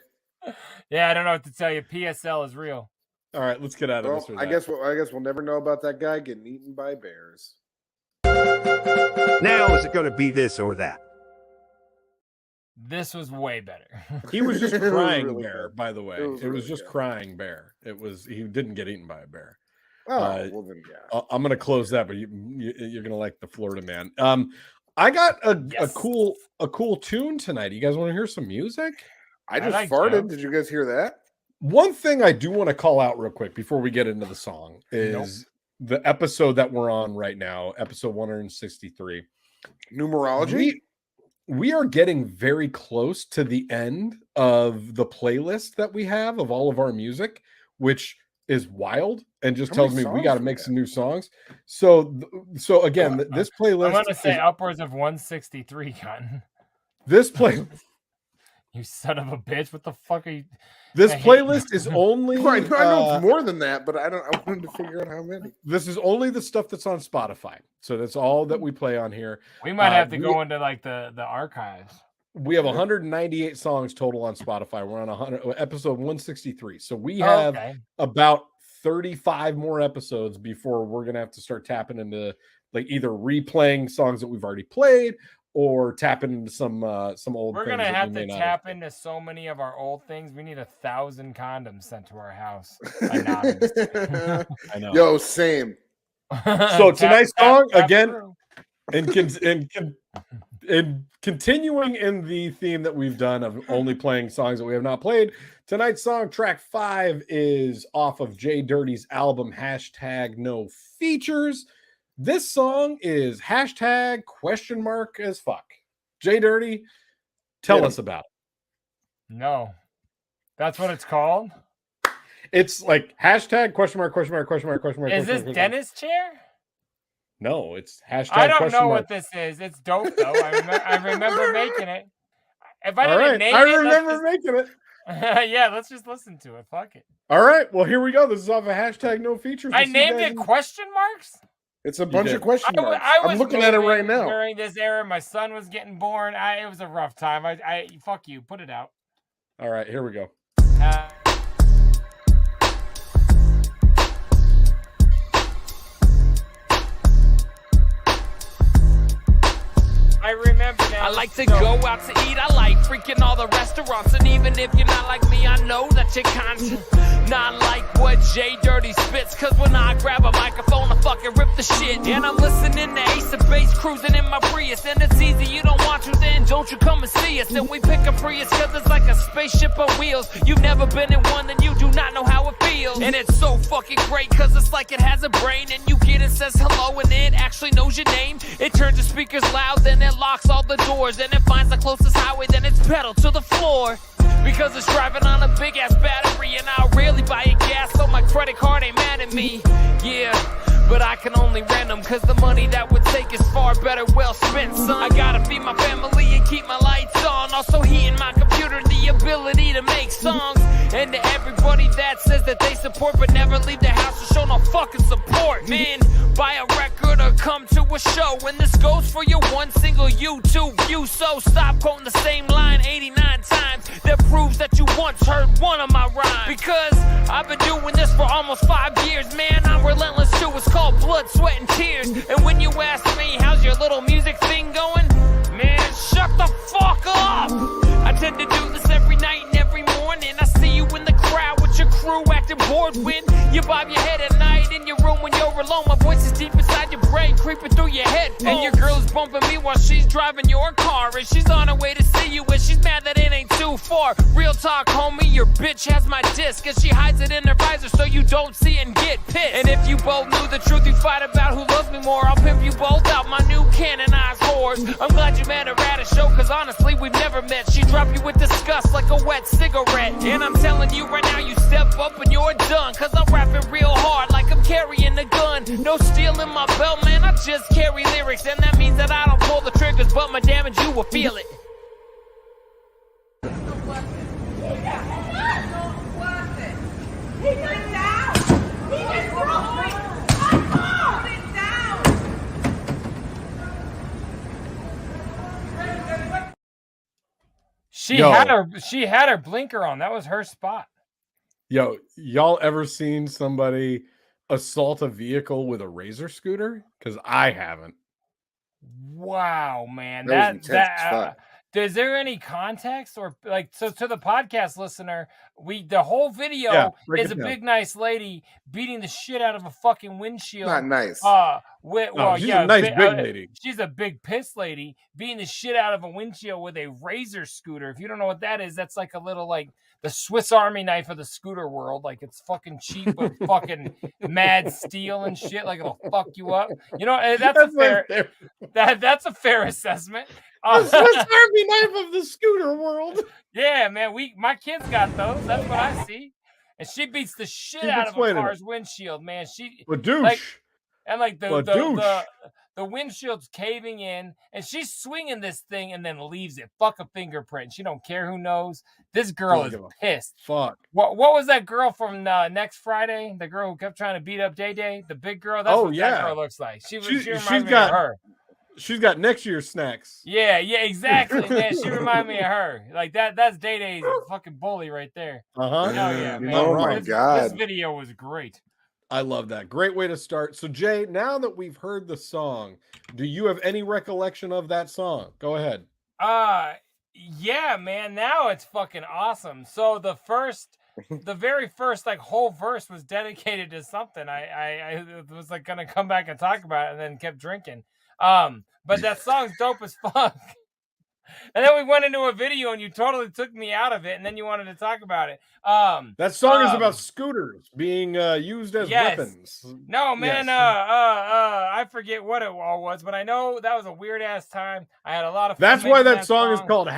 Yeah, I don't know what to tell you. PSL is real. All right, let's get out of this. I guess we'll never know about that guy getting eaten by bears. Now is it going to be this or that? This was way better. He was just It was crying really bear, good. by the way. It was It was really just good. crying bear. He didn't get eaten by a bear. Oh, well then, yeah. I'm going to close that, but you're going to like the Florida man. I got a cool tune tonight. You guys want to hear some music? I just farted. Did you guys hear that? One thing I do want to call out real quick before we get into the song is the episode that we're on right now, episode 163. Numerology? We are getting very close to the end of the playlist that we have of all of our music, which is wild and just tells me we got to make some new songs. So again, this playlist. I'm going to say upwards of 163, Cotton. This playlist. You son of a bitch! What the fuck are you? This playlist is only. I know it's more than that, but I wanted to figure out how many. This is only the stuff that's on Spotify, so that's all that we play on here. We might have to go into like the archives. We have 198 songs total on Spotify. We're on episode 163, so we have about 35 more episodes before we're gonna have to start tapping into like either replaying songs that we've already played or tapping into some old. We're gonna have to tap into so many of our old things. We need 1,000 condoms sent to our house. I know. Yo, same. So tonight's song again, and continuing in the theme that we've done of only playing songs that we have not played. Tonight's song, track 5, is off of JDirty's album #No Features. This song is #?as fuck. JDirty, tell us about it. No, that's what it's called. It's like #?? Is this Dennis chair? No, it's #. I don't know what this is. It's dope though. I remember making it. If I didn't name it, I remember making it. Yeah, let's just listen to it. Fuck it. All right. Well, here we go. This is off of #No Features. I named it question marks. It's a bunch of question marks. I'm looking at it right now. During this era, my son was getting born. It was a rough time. I fuck you. Put it out. All right, here we go. I remember now. I like to go out to eat. I like freaking all the restaurants. And even if you're not like me, I know that you're kind not like what JDirty spits. Cause when I grab a microphone, I fucking rip the shit. And I'm listening to Ace of Base, cruising in my Prius. And it's easy, you don't want to, then don't you come and see us. Then we pick a Prius cause it's like a spaceship on wheels. You've never been in one, then you do not know how it feels. And it's so fucking great cause it's like it has a brain. And you get it, says hello, and it actually knows your name. It turns the speakers loud, then it locks all the doors. And it finds the closest highway, then it's pedal to the floor. Because it's driving on a big ass battery. And I'll rarely buy a gas, so my credit card ain't mad at me. Yeah, but I can only rent them. Cause the money that would take is far better well spent, son. I gotta feed my family and keep my lights on. Also heating my computer, the ability to make songs. And to everybody that says that they support but never leave the house to show no fucking support, man, buy a record or come to a show. And this goes for your one single YouTube view. So stop quoting the same line 89 times. That proves that you once heard one of my rhymes. Because I've been doing this for almost 5 years, man. I'm relentless too. It's called blood, sweat, and tears. And when you ask me how's your little music thing going, man, shut the fuck up. I tend to do this every night and every morning. I see you in the crowd with your crew acting bored when you bob your head at night in your room when you're alone. My voice is deep inside your brain, creeping through your head. And your girl's bumping me while she's driving your car. And she's on her way to see you and she's mad that it ain't too far. Real talk, homie, your bitch has my disc. And she hides it in her visor so you don't see it and get pissed. And if you both knew the truth, you'd fight about who loves me more. I'll pimp you both out, my new canonized whores. I'm glad you met her at a show, cause honestly, we've never met. She dropped you with disgust like a wet cigarette. And I'm telling you right now, you step up and you're done. Cause I'm rapping real hard like I'm carrying a gun. No steel in my belt, man, I just carry lyrics. And that means that I don't pull the triggers, but my damage, you will feel it. She had her blinker on. That was her spot. Yo, y'all ever seen somebody assault a vehicle with a razor scooter? Because I haven't. Wow, man. That is there any context or like so to the podcast listener? The whole video is a big nice lady beating the shit out of a fucking windshield. Not nice. She's a nice big lady. She's a big piss lady beating the shit out of a windshield with a razor scooter. If you don't know what that is, that's like a little like the Swiss Army knife of the scooter world. Like it's fucking cheap with fucking mad steel and shit. Like it'll fuck you up. You know, that's a fair assessment. Swiss Army knife of the scooter world. Yeah, man. My kids got those. That's what I see. And she beats the shit out of a car's windshield, man. The windshield's caving in, and she's swinging this thing and then leaves it. Fuck a fingerprint. She don't care who knows. This girl is pissed. Fuck. What was that girl from Next Friday? The girl who kept trying to beat up Day Day? The big girl? That's what that girl looks like. She reminds me of her. She's got next year's snacks. Yeah, exactly, man. She reminded me of her. Like that's Day Day's fucking bully right there. Uh-huh. Oh, yeah, man. Oh, my God. This video was great. I love that. Great way to start. So, Jay, now that we've heard the song, do you have any recollection of that song? Go ahead. Yeah, man. Now it's fucking awesome. So the very first like whole verse was dedicated to something. I was like gonna come back and talk about it, and then kept drinking. But that song's dope as fuck. And then we went into a video and you totally took me out of it, and then you wanted to talk about it. That song is about scooters being used as weapons. No, man, I forget what it all was, but I know that was a weird ass time. I had a lot of fun. That's why that song is called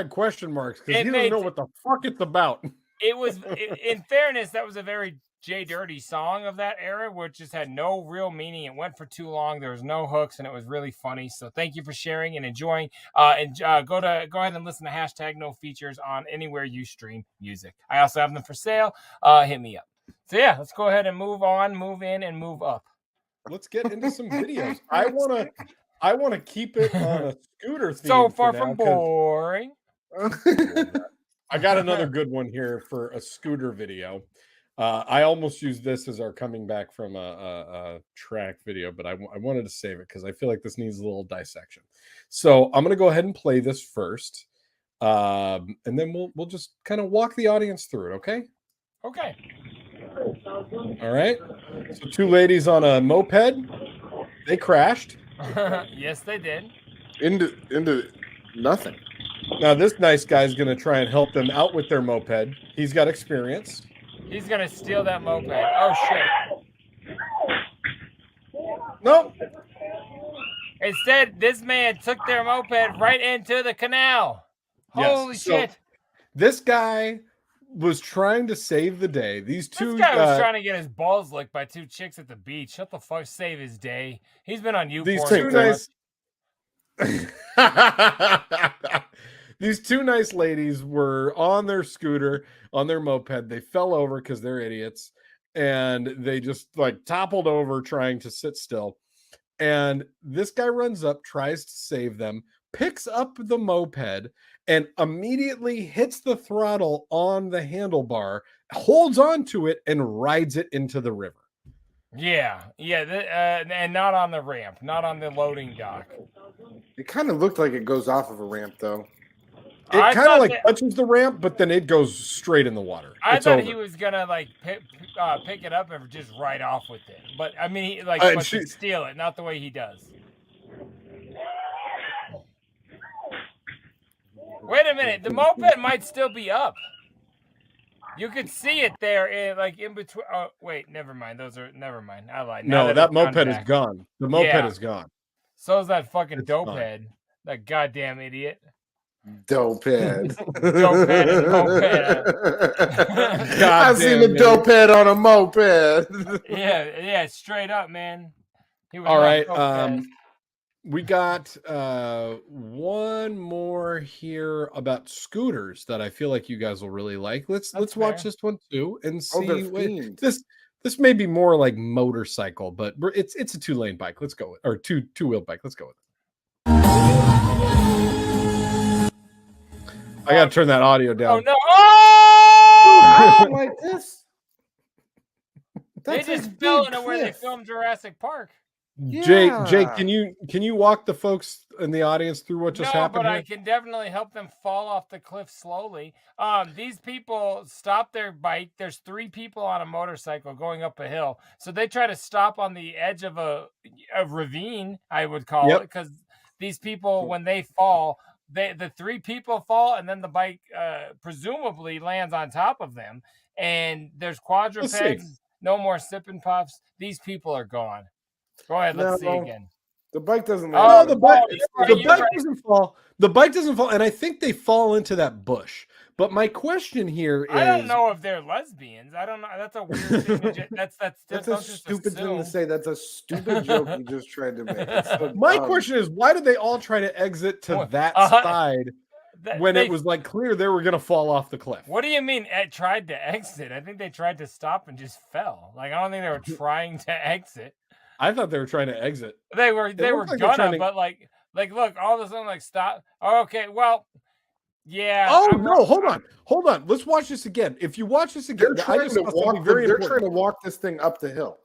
#question marks, because he doesn't know what the fuck it's about. It was, in fairness, that was a very JDirty song of that era, which just had no real meaning. It went for too long. There was no hooks, and it was really funny. So thank you for sharing and enjoying. Go ahead and listen to #NoFeatures on anywhere you stream music. I also have them for sale. Hit me up. So yeah, let's go ahead and move in, and move up. Let's get into some videos. I wanna keep it on a scooter theme. So far from boring. I got another good one here for a scooter video. I almost used this as our coming back from a track video, but I wanted to save it because I feel like this needs a little dissection. So I'm going to go ahead and play this first, and then we'll just kind of walk the audience through it, okay? Okay. All right. So two ladies on a moped. They crashed. Yes, they did. Into nothing. Now this nice guy's going to try and help them out with their moped. He's got experience. He's gonna steal that moped. Oh shit! Nope. Instead, this man took their moped right into the canal. Holy shit! This guy was trying to save the day. This guy was trying to get his balls licked by two chicks at the beach. Shut the fuck! Save his day. He's been on YouPorn. These two nice ladies were on their scooter, on their moped. They fell over because they're idiots, and they just like toppled over trying to sit still. And this guy runs up, tries to save them, picks up the moped, and immediately hits the throttle on the handlebar, holds on to it, and rides it into the river. Yeah, and not on the ramp, not on the loading dock. It kind of looked like it goes off of a ramp, though. It kind of like touches the ramp, but then it goes straight in the water. I thought he was gonna like pick it up and just ride off with it. But I mean, steal it, not the way he does. Wait a minute, the moped might still be up. You could see it there, in between. Oh, wait, never mind. Never mind. I lied. No, that moped is gone. The moped is gone. So is that fucking dope head. That goddamn idiot. Dope head. Dope head and moped. I've seen the dope head on a moped. Yeah, straight up, man. All right. We got one more here about scooters that I feel like you guys will really like. Let's watch this one too and see. This may be more like motorcycle, but it's a 2-lane bike. Let's go with, or two-wheel bike. Let's go with it. I gotta turn that audio down. Oh no! I don't like this. They just fell into where they filmed Jurassic Park. Jay, can you walk the folks in the audience through what just happened? No, but here? I can definitely help them fall off the cliff slowly. These people stop their bike. There's 3 people on a motorcycle going up a hill, so they try to stop on the edge of a ravine, I would call it, because these people, when they fall, the 3 people fall, and then the bike presumably lands on top of them. And there's quadrupeds. No more sipping puffs. These people are gone. Go ahead. Let's see again. The bike doesn't. The bike doesn't fall. The bike doesn't fall, and I think they fall into that bush. But my question here is: I don't know if they're lesbians. I don't know. That's a weird thing. That's a stupid thing to say. That's a stupid joke you just tried to make. So my question is: why did they all try to exit to that side when it was like clear they were going to fall off the cliff? What do you mean? Tried to exit? I think they tried to stop and just fell. Like I don't think they were trying to exit. I thought they were trying to exit. They were gonna, but like look, all of a sudden, like stop. Oh, okay, well, yeah. Oh no, hold on. Let's watch this again. If you watch this again, they're trying to walk this thing up the hill.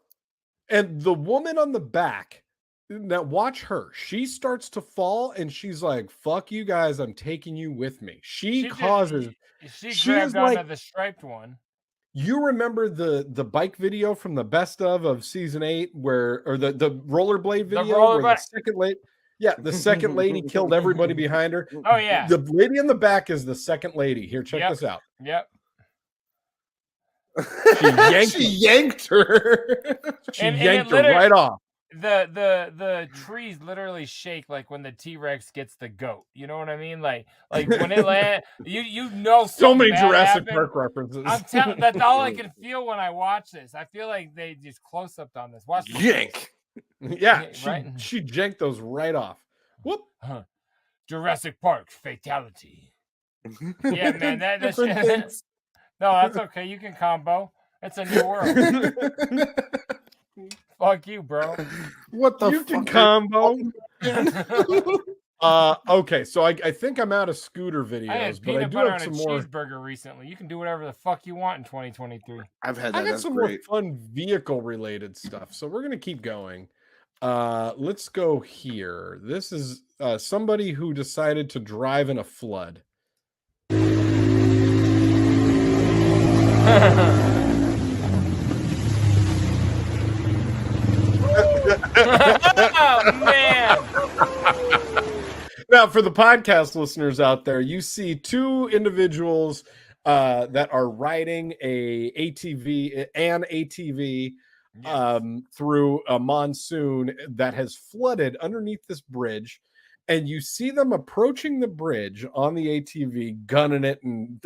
And the woman on the back, now watch her. She starts to fall, and she's like, "Fuck you guys, I'm taking you with me." She grabbed onto the striped one. You remember the bike video from the best of season 8 or the rollerblade video where the second lady killed everybody behind her. Oh yeah. The lady in the back is the second lady. Here, check this out. Yep. She yanked her. She yanked her right off. The trees literally shake like when the T-Rex gets the goat. You know what I mean? Like when it lands, you know so many Jurassic Park references. I'm telling that's all I can feel when I watch this. I feel like they just close up on this. Watch this. Yank. Yeah, she janked those right off. Whoop. Jurassic Park fatality. Yeah, man, that's no, that's okay. You can combo. It's a new world. Fuck you, bro. What the you can combo? Okay, so I think I'm out of scooter videos, I had but I do have some more cheeseburger recently. You can do whatever the fuck you want in 2023. I've had that. I got some more fun vehicle related stuff, so we're gonna keep going. Let's go here. This is somebody who decided to drive in a flood. Oh man. Now, for the podcast listeners out there, you see 2 individuals that are riding an ATV through a monsoon that has flooded underneath this bridge, and you see them approaching the bridge on the ATV, gunning it and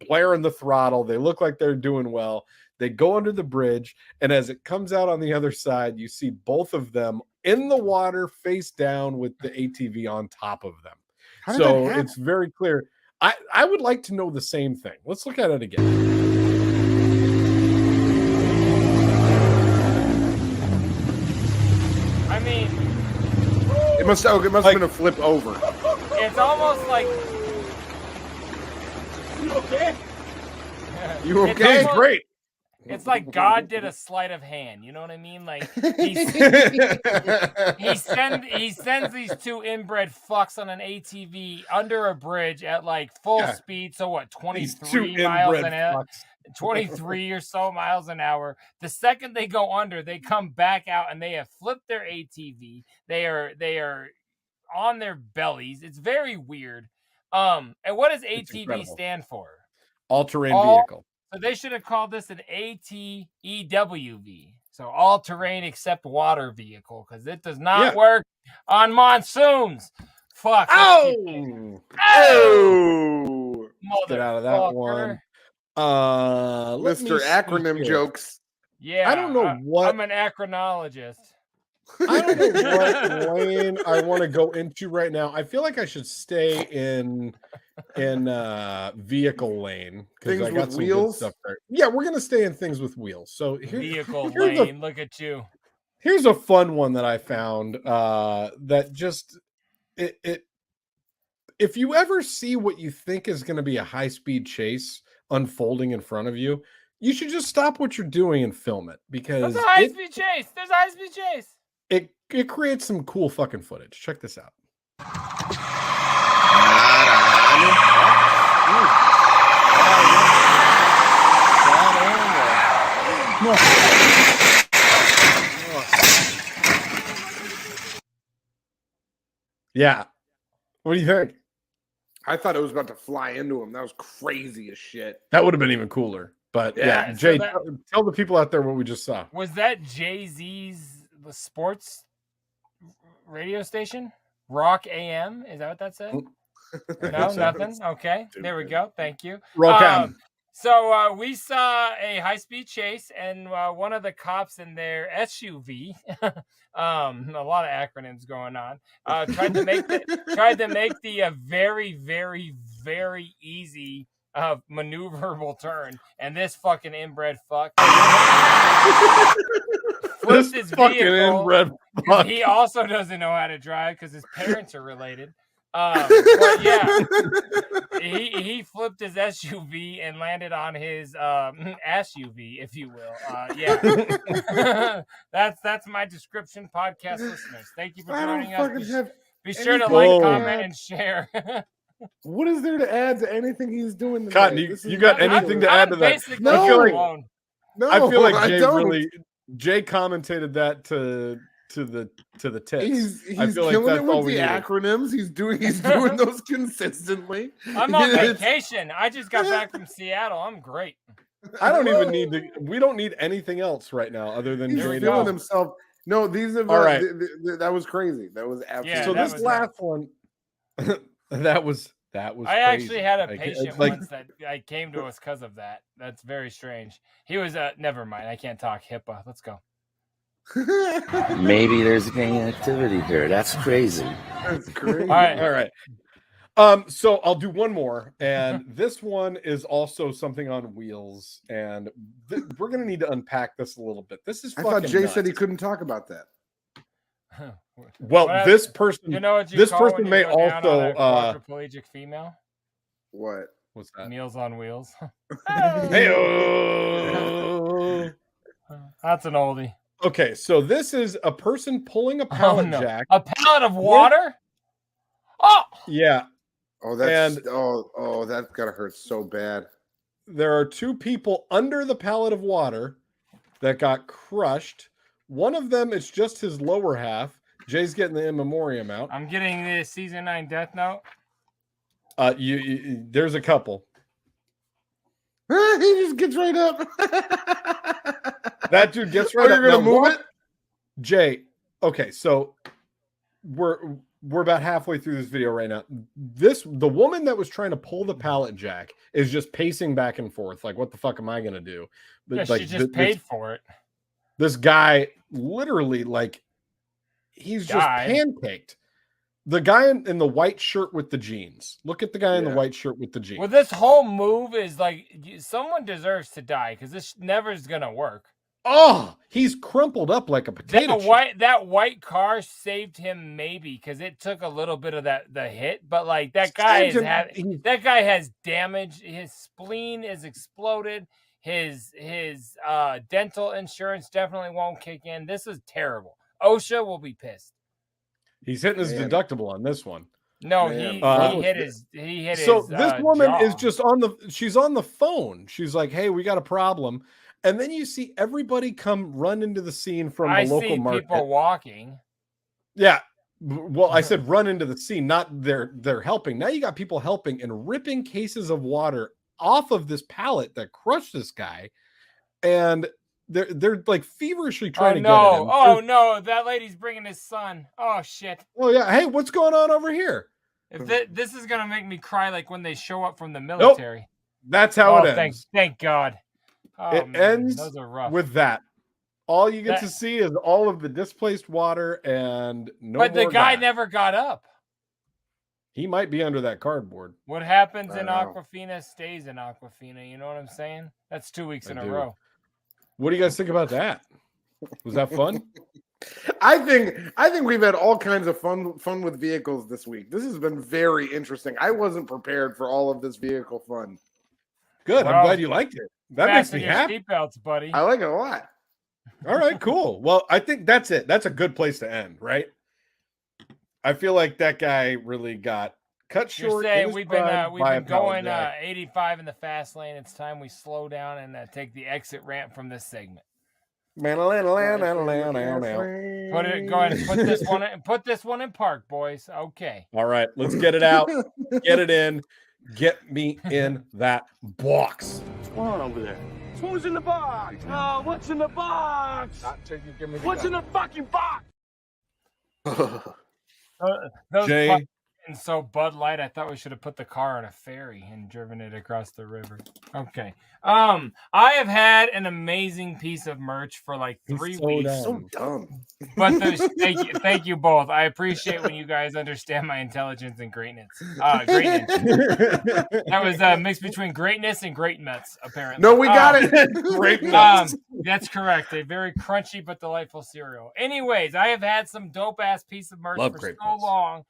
blaring the throttle. They look like they're doing well. They go under the bridge, and as it comes out on the other side, you see both of them in the water, face down, with the ATV on top of them. So it's very clear. I would like to know the same thing. Let's look at it again. I mean, it must have been a flip over. It's almost like. You okay? You okay? Great. It's like God did a sleight of hand. You know what I mean? Like he sends these 2 inbred fucks on an ATV under a bridge at like full speed. So what? 23 miles an hour. 23 or so miles an hour. The second they go under, they come back out and they have flipped their ATV. They are on their bellies. It's very weird. And what does ATV stand for? All-terrain vehicle. So they should have called this an ATEWV. So all-terrain except water vehicle, because it does not work on monsoons. Fuck. Oh! Get out of that one. Mr. Acronym jokes. Yeah. I don't know what. I'm an acronologist. I don't know what lane I want to go into right now. I feel like I should stay in vehicle lane because I got some wheels stuff there. Yeah, we're gonna stay in things with wheels. So vehicle lane. Look at you. Here's a fun one that I found that just if you ever see what you think is going to be a high-speed chase unfolding in front of you, you should just stop what you're doing and film it, because there's a high-speed chase. There's a high-speed chase. It creates some cool fucking footage. Check this out. Yeah. What do you think? I thought it was about to fly into him. That was crazy as shit. That would have been even cooler. But yeah, Jay, tell the people out there what we just saw. Was that Jay-Z's the sports radio station? Rock AM? Is that what that said? No, nothing. Okay, there we go. Thank you. Rock AM. So we saw a high-speed chase, and one of the cops in their SUV, a lot of acronyms going on, tried to make the very, very, very easy maneuverable turn, and this fucking inbred fuck flipped his vehicle. He also doesn't know how to drive because his parents are related. But yeah, he flipped his SUV and landed on his SUV, if you will. Yeah, that's my description, podcast listeners. Thank you for joining us. Be sure to like, comment, and share. What is there to add to anything he's doing today? Cotton, you got anything to add to that? No, I feel like Jay commentated that to the tits. He's I feel killing like it with the acronyms. He's doing those consistently. I'm on vacation. I just got back from Seattle. I'm great. I don't even need to. We don't need anything else right now other than he's feeling himself. No, these are all right. That was crazy. That was absolutely. So this last one, that was. I crazy. actually had a patient once that I came to us because of that. That's very strange. He was never mind. I can't talk HIPAA. Let's go. Maybe there's gang activity here. That's crazy. That's crazy. All right. So I'll do one more, and this one is also something on wheels, and we're gonna need to unpack this a little bit. This is. I thought Jay said he couldn't talk about that. Well, this person, you know what you this call person when may you go down on also a quadriplegic female. What? What's that? Meals on Wheels. Hey-o. That's an oldie. Okay, so this is a person pulling a pallet jack. A pallet of water? Oh! Yeah. Oh, that's that's gotta hurt so bad. There are two people under the pallet of water that got crushed. One of them is just his lower half. Jay's getting the in memoriam out. I'm getting the season 9 Death Note. There's a couple. He just gets right up. That dude gets right up. You're gonna move it, Jay. Okay, so we're about halfway through this video right now. The woman that was trying to pull the pallet jack is just pacing back and forth. Like, what the fuck am I gonna do? Yeah, she just paid for it. This guy literally, like, he's just pancaked. The guy in the white shirt with the jeans. Look at the guy in the white shirt with the jeans. Well, this whole move is like someone deserves to die because this never is gonna work. Oh, he's crumpled up like a potato. That white car saved him maybe because it took a little bit of the hit, but like that guy has damage. His spleen is exploded. His dental insurance definitely won't kick in. This is terrible. OSHA will be pissed. He's hitting his deductible on this one. No, he hit his. So this woman is just she's on the phone. She's like, "Hey, we got a problem," and then you see everybody come run into the scene from the local market. People walking. Yeah, well, I said run into the scene, not they're helping. Now you got people helping and ripping cases of water off of this pallet that crushed this guy, and they're like feverishly trying to get at him. Oh no, that lady's bringing his son. Oh shit. Oh yeah, hey, what's going on over here? If this is gonna make me cry like when they show up from the military. Nope. That's how it ends. Thank God. Oh, it ends those are rough. with that. All you get to see is all of the displaced water and no. But the guy never got up. He might be under that cardboard. What happens in Aquafina stays in Aquafina. You know what I'm saying? That's 2 weeks in a row. What do you guys think about that? Was that fun? I think we've had all kinds of fun with vehicles this week. This has been very interesting. I wasn't prepared for all of this vehicle fun. Good. I'm glad you liked it. That makes me happy. Seatbelts, buddy. I like it a lot. All right, cool. Well, I think that's it. That's a good place to end, right? I feel like that guy really got cut short. You're saying we've been going 85 in the fast lane. It's time we slow down and take the exit ramp from this segment. Put it. Go ahead and put this one in park, boys. Okay. All right, let's get it out. Get it in. Get me in that box. What's going on over there? Who's in the box? Oh, what's in the box? What's in the fucking box? Jay. And so Bud Light, I thought we should have put the car on a ferry and driven it across the river. Okay. I have had an amazing piece of merch for like 3 weeks. So dumb. But thank you both. I appreciate when you guys understand my intelligence and greatness. Greatness. That was mixed between greatness and great nuts, apparently. No, we got it. Great nuts. That's correct. A very crunchy but delightful cereal. Anyways, I have had some dope ass piece of merch for so long.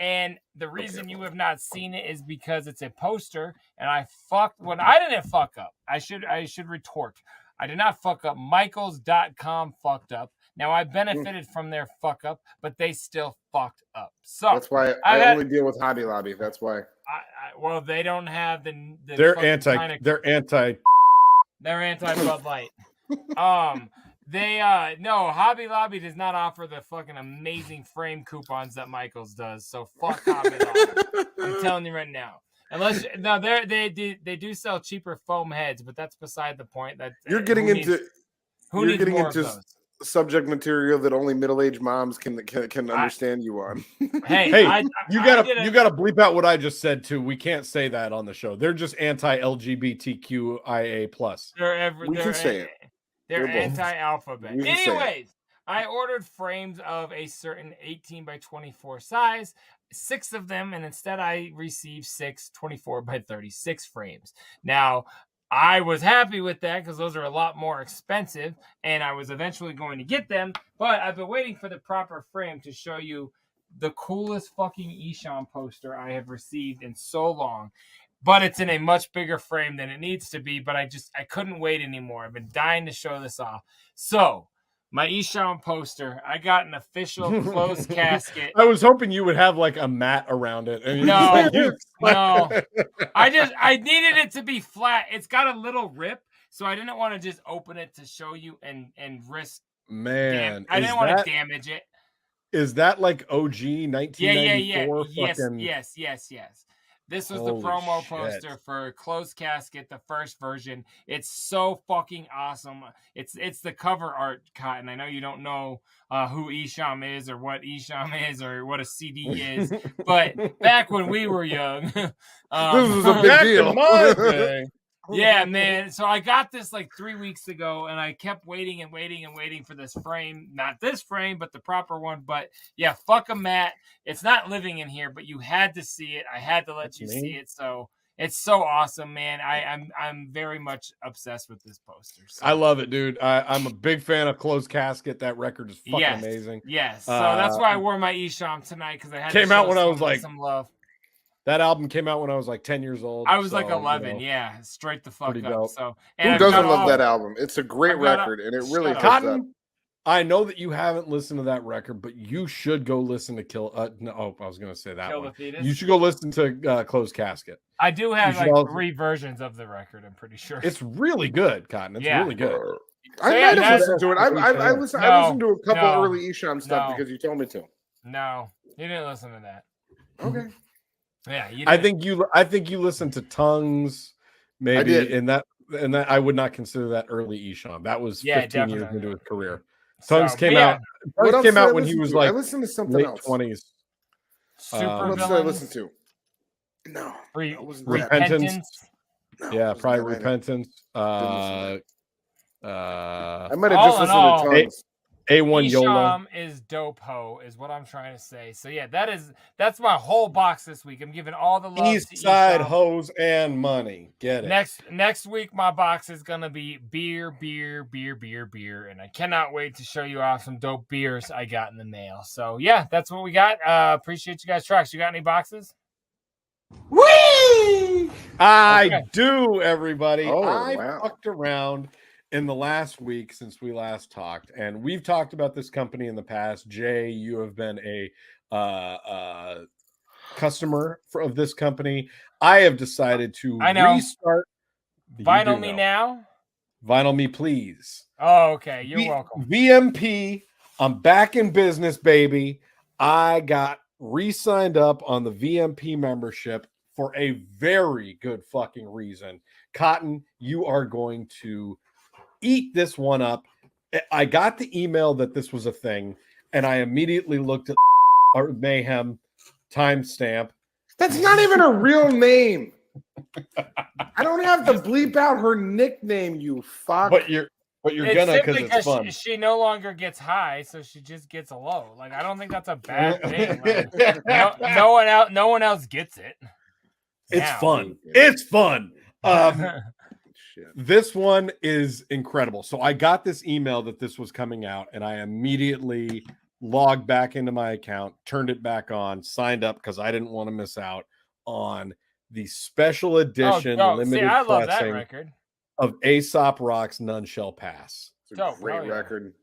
And the reason you have not seen it is because it's a poster, and I didn't fuck up. I should retort. I did not fuck up. Michaels.com fucked up. Now I benefited from their fuck up, but they still fucked up. So that's why I only deal with Hobby Lobby. That's why. Well, they don't have the they're anti Bud Light. No, Hobby Lobby does not offer the fucking amazing frame coupons that Michaels does. So fuck Hobby Lobby. I'm telling you right now. They do sell cheaper foam heads, but that's beside the point. That you're getting into subject material that only middle-aged moms can understand you on. Hey, you gotta bleep out what I just said too. We can't say that on the show. They're just anti-LGBTQIA+. We can say it. They're anti-alphabet. Anyways, I ordered frames of a certain 18 by 24 size, 6 of them, and instead I received 6 24 by 36 frames. Now, I was happy with that because those are a lot more expensive, and I was eventually going to get them, but I've been waiting for the proper frame to show you the coolest fucking Esham poster I have received in so long. But it's in a much bigger frame than it needs to be. But I couldn't wait anymore. I've been dying to show this off. So, my Esham poster, I got an official closed casket. I was hoping you would have like a mat around it. No. I needed it to be flat. It's got a little rip, so I didn't want to just open it to show you and risk. Man, I didn't want to damage it. Is that like OG 1994? Yeah. Yes. This was the promo poster for Closed Casket, the first version. It's so fucking awesome. It's the cover art, Cotton. I know you don't know who Esham is or what Esham is or what a CD is, but back when we were young, this was a big deal. Yeah, man. So I got this like 3 weeks ago, and I kept waiting for this frame. Not this frame, but the proper one. But yeah, fuck a mat. It's not living in here, but you had to see it. I had to let you see it. So it's so awesome, man. I'm very much obsessed with this poster. So. I love it, dude. I'm a big fan of Closed Casket. That record is fucking amazing. Yes. So that's why I wore my Esham tonight because I had came out when I was like some love. That album came out when I was like 10 years old. I was like 11, yeah, straight the fuck up. Dope. So, who doesn't love that album? It's a great record, and it really Cotton. I know that you haven't listened to that record, but you should go listen to I was going to say that one. You should go listen to Closed Casket. I do have like 3 versions of the record. I'm pretty sure it's really good, Cotton. It's really good. I might have listened to it. I listened to a couple early Esham stuff because you told me to. No, you didn't listen to that. Okay. Yeah, I think you listened to Tongues, maybe, I did. and that I would not consider that early Esham. That was 15 years into his career. Tongues came out. Tongues came out when he was like I listened to something late else. 20s. What did I listen to? No, Repentance. No, yeah, probably Repentance. I might have just listened to Tongues. A1 Yola. Isham is dope ho, is what I'm trying to say. So yeah, that's my whole box this week. I'm giving all the love East to Side Isham. Hose and Money. Get it. Next week, my box is gonna be beer, and I cannot wait to show you off some dope beers I got in the mail. So yeah, that's what we got. Appreciate you guys. Trox, you got any boxes? Whee! I do, everybody. Oh, I wow. fucked around in the last week since we last talked, and we've talked about this company in the past. Jay, you have been a customer of this company. I have decided to restart. Vinyl Me Now? Vinyl Me Please. Oh, okay. You're welcome. VMP, I'm back in business, baby. I got re-signed up on the VMP membership for a very good fucking reason. Cotton, you are going to eat this one up. I got the email that this was a thing, and I immediately looked at Mayhem timestamp. That's not even a real name. I don't have to bleep out her nickname, you fuck. But you're gonna because it's fun. She no longer gets high, so she just gets a low. Like I don't think that's a bad thing. Like, no one else gets it. It's fun. It's fun. This one is incredible. So I got this email that this was coming out, and I immediately logged back into my account, turned it back on, signed up because I didn't want to miss out on the special edition limited I love that pressing record of Aesop Rock's None Shall Pass. It's a great record.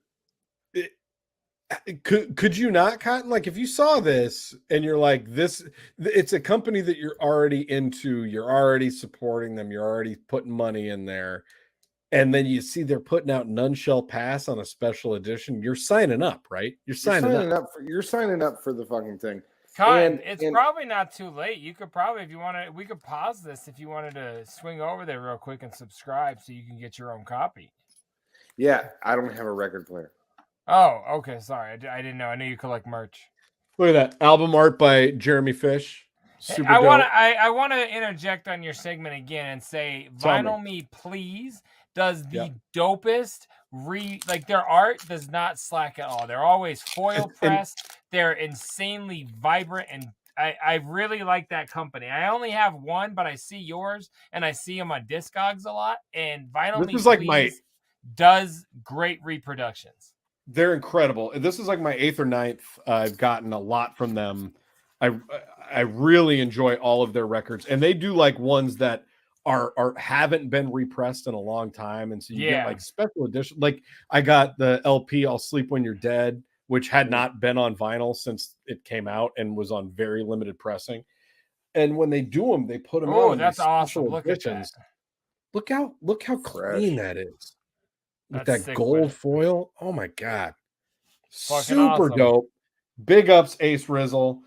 Could you not, Cotton? Like, if you saw this and you're like, this, it's a company that you're already into, you're already supporting them, you're already putting money in there, and then you see they're putting out None Shall Pass on a special edition, you're signing up, right? You're signing up. You're signing up for the fucking thing. Cotton, it's probably not too late. You could probably, if you want to, we could pause this if you wanted to swing over there real quick and subscribe so you can get your own copy. Yeah, I don't have a record player. Oh, okay. Sorry, I didn't know. I knew you collect merch. Look at that album art by Jeremy Fish. Super dope. I want to interject on your segment again and say, Vinyl Me Please does the dopest like their art does not slack at all. They're always foil pressed. They're insanely vibrant, and I really like that company. I only have one, but I see yours and I see them on Discogs a lot. And Vinyl Me Please does great reproductions. They're incredible. This is like my 8th or 9th. I've gotten a lot from them. I really enjoy all of their records, and they do like ones that are haven't been repressed in a long time, and so you get like special edition. Like I got the LP "I'll Sleep When You're Dead," which had not been on vinyl since it came out and was on very limited pressing. And when they do them, they put them out. Oh, that's awesome! Look at that. Look how clean that is. With that gold foil. Oh my God. Fucking super awesome. Dope. Big ups, Ace Rizzle.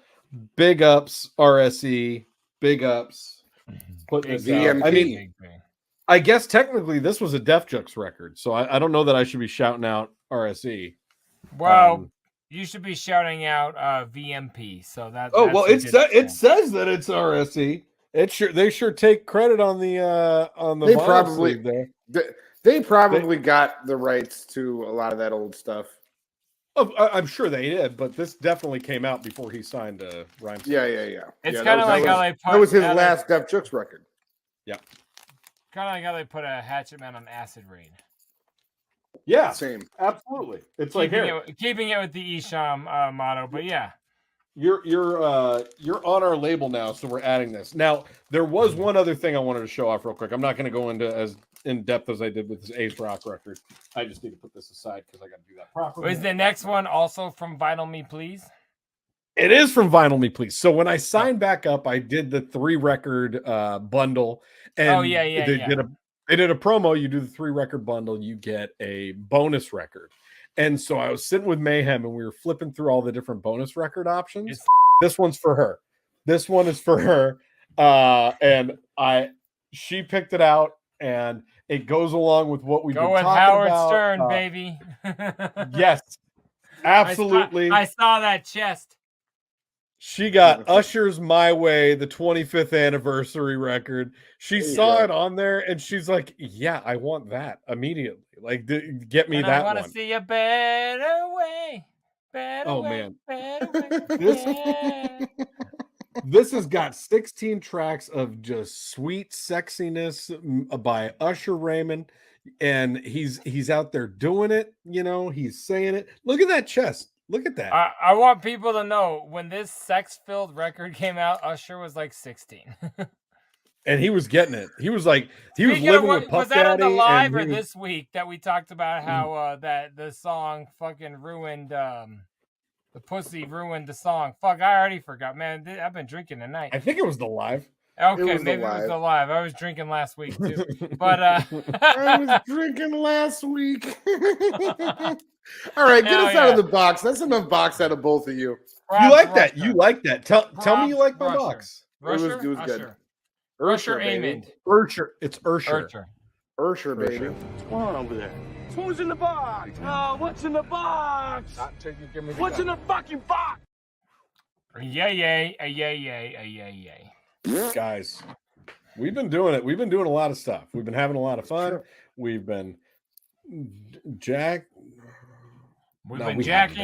Big ups, RSE. Big ups. Putting this out. I mean, I guess technically this was a Def Jux record, so I don't know that I should be shouting out RSE. Well, you should be shouting out VMP. So that. Oh well, it says that it's RSE. They sure take credit on the They probably there. They probably got the rights to a lot of that old stuff. Oh, I'm sure they did, but this definitely came out before he signed a rhyme. Yeah. It's kind of like how they put. That was his last Def Jux record. Yeah. Kind of like how they put a Hatchet Man on Acid Rain. Yeah, same. Absolutely. It's keeping it with the Isham motto, but yeah. You're on our label now, so we're adding this. Now, there was one other thing I wanted to show off real quick. I'm not going to go into as in depth as I did with this Ace Rock record. I just need to put this aside because I got to do that properly. Is the next one also from Vinyl Me Please? It is from Vinyl Me Please. So when I signed back up, I did the 3-record bundle. And they did a promo. You do the 3-record bundle, you get a bonus record. And so I was sitting with Mayhem and we were flipping through all the different bonus record options. This one's for her. This one is for her. And she picked it out, and it goes along with what we've been talking about. Go with Howard Stern, baby. Yes, absolutely. I saw that chest. She got Usher's "My Way," the 25th anniversary record. She saw it on there, and she's like, "Yeah, I want that immediately. Like, get me that one." I want to see a better way. Better way, man, better way. This has got 16 tracks of just sweet sexiness by Usher Raymond, and he's out there doing it. He's saying it. Look at that chest. Look at that. I want people to know when this sex-filled record came out, Usher was like 16. And he was getting it. He was like, he was living with Puff Daddy. Was that on the live or this week that we talked about how that the song fucking ruined, the pussy ruined the song? Fuck, I already forgot, man. I've been drinking tonight. I think it was the live. Okay, maybe it was the live. I was drinking last week too. But I was drinking last week. All right, get us out of the box. That's enough box out of both of you. You like that? You like that? Tell me you like my box. It was good. Ursher Amond. Ursher. It's Ursher. Ursher, baby. What's going on over there? Who's in the box? Oh, what's in the box? What's in the fucking box? Yay. Guys, we've been doing it. We've been doing a lot of stuff. We've been having a lot of fun. Sure. We've been jacking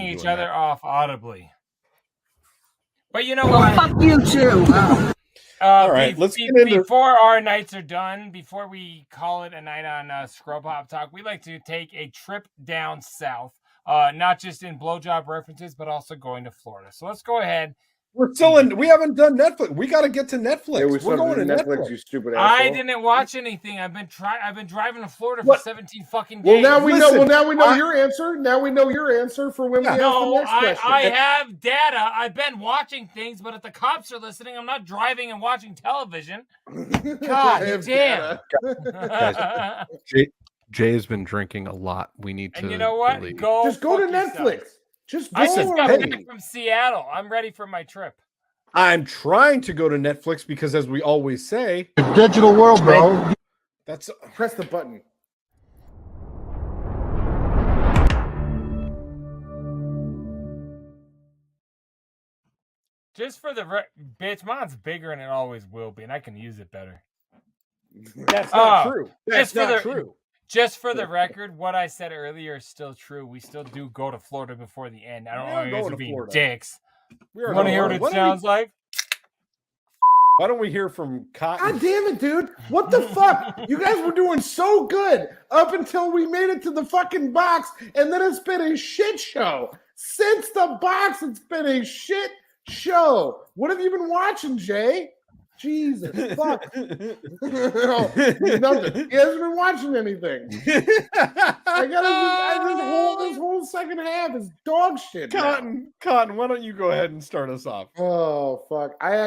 each other off audibly. But you know what? Fuck you too. All right, let's get into before our nights are done. Before we call it a night on Scrub Hop Talk, we like to take a trip down south, not just in blowjob references, but also going to Florida. So let's go ahead. We're still in. We haven't done Netflix. We got to get to Netflix. Yeah, we're going to Netflix. You stupid asshole. I didn't watch anything. I've been driving to Florida for 17 fucking days. Well, now we know. Well, now we know your answer. Now we know your answer for when we ask the next question. I have data. I've been watching things, but if the cops are listening, I'm not driving and watching television. God damn. Guys, Jay has been drinking a lot. We need to. And you know what? Just go to Netflix. Just go. I just got back from Seattle. I'm ready for my trip. I'm trying to go to Netflix because, as we always say, the digital world, bro. Press the button. Just for the bitch, mine's bigger and it always will be, and I can use it better. That's not true. That's not true. Just for the record, what I said earlier is still true. We still do go to Florida before the end. I don't know if you guys are being dicks. You want to hear what it sounds like? Why don't we hear from Cotton? God damn it, dude. What the fuck? You guys were doing so good up until we made it to the fucking box, and then it's been a shit show. Since the box, it's been a shit show. What have you been watching, Jay? Jesus, fuck. No, nothing. He hasn't been watching anything. This whole second half is dog shit. Cotton, why don't you go ahead and start us off? Oh, fuck. I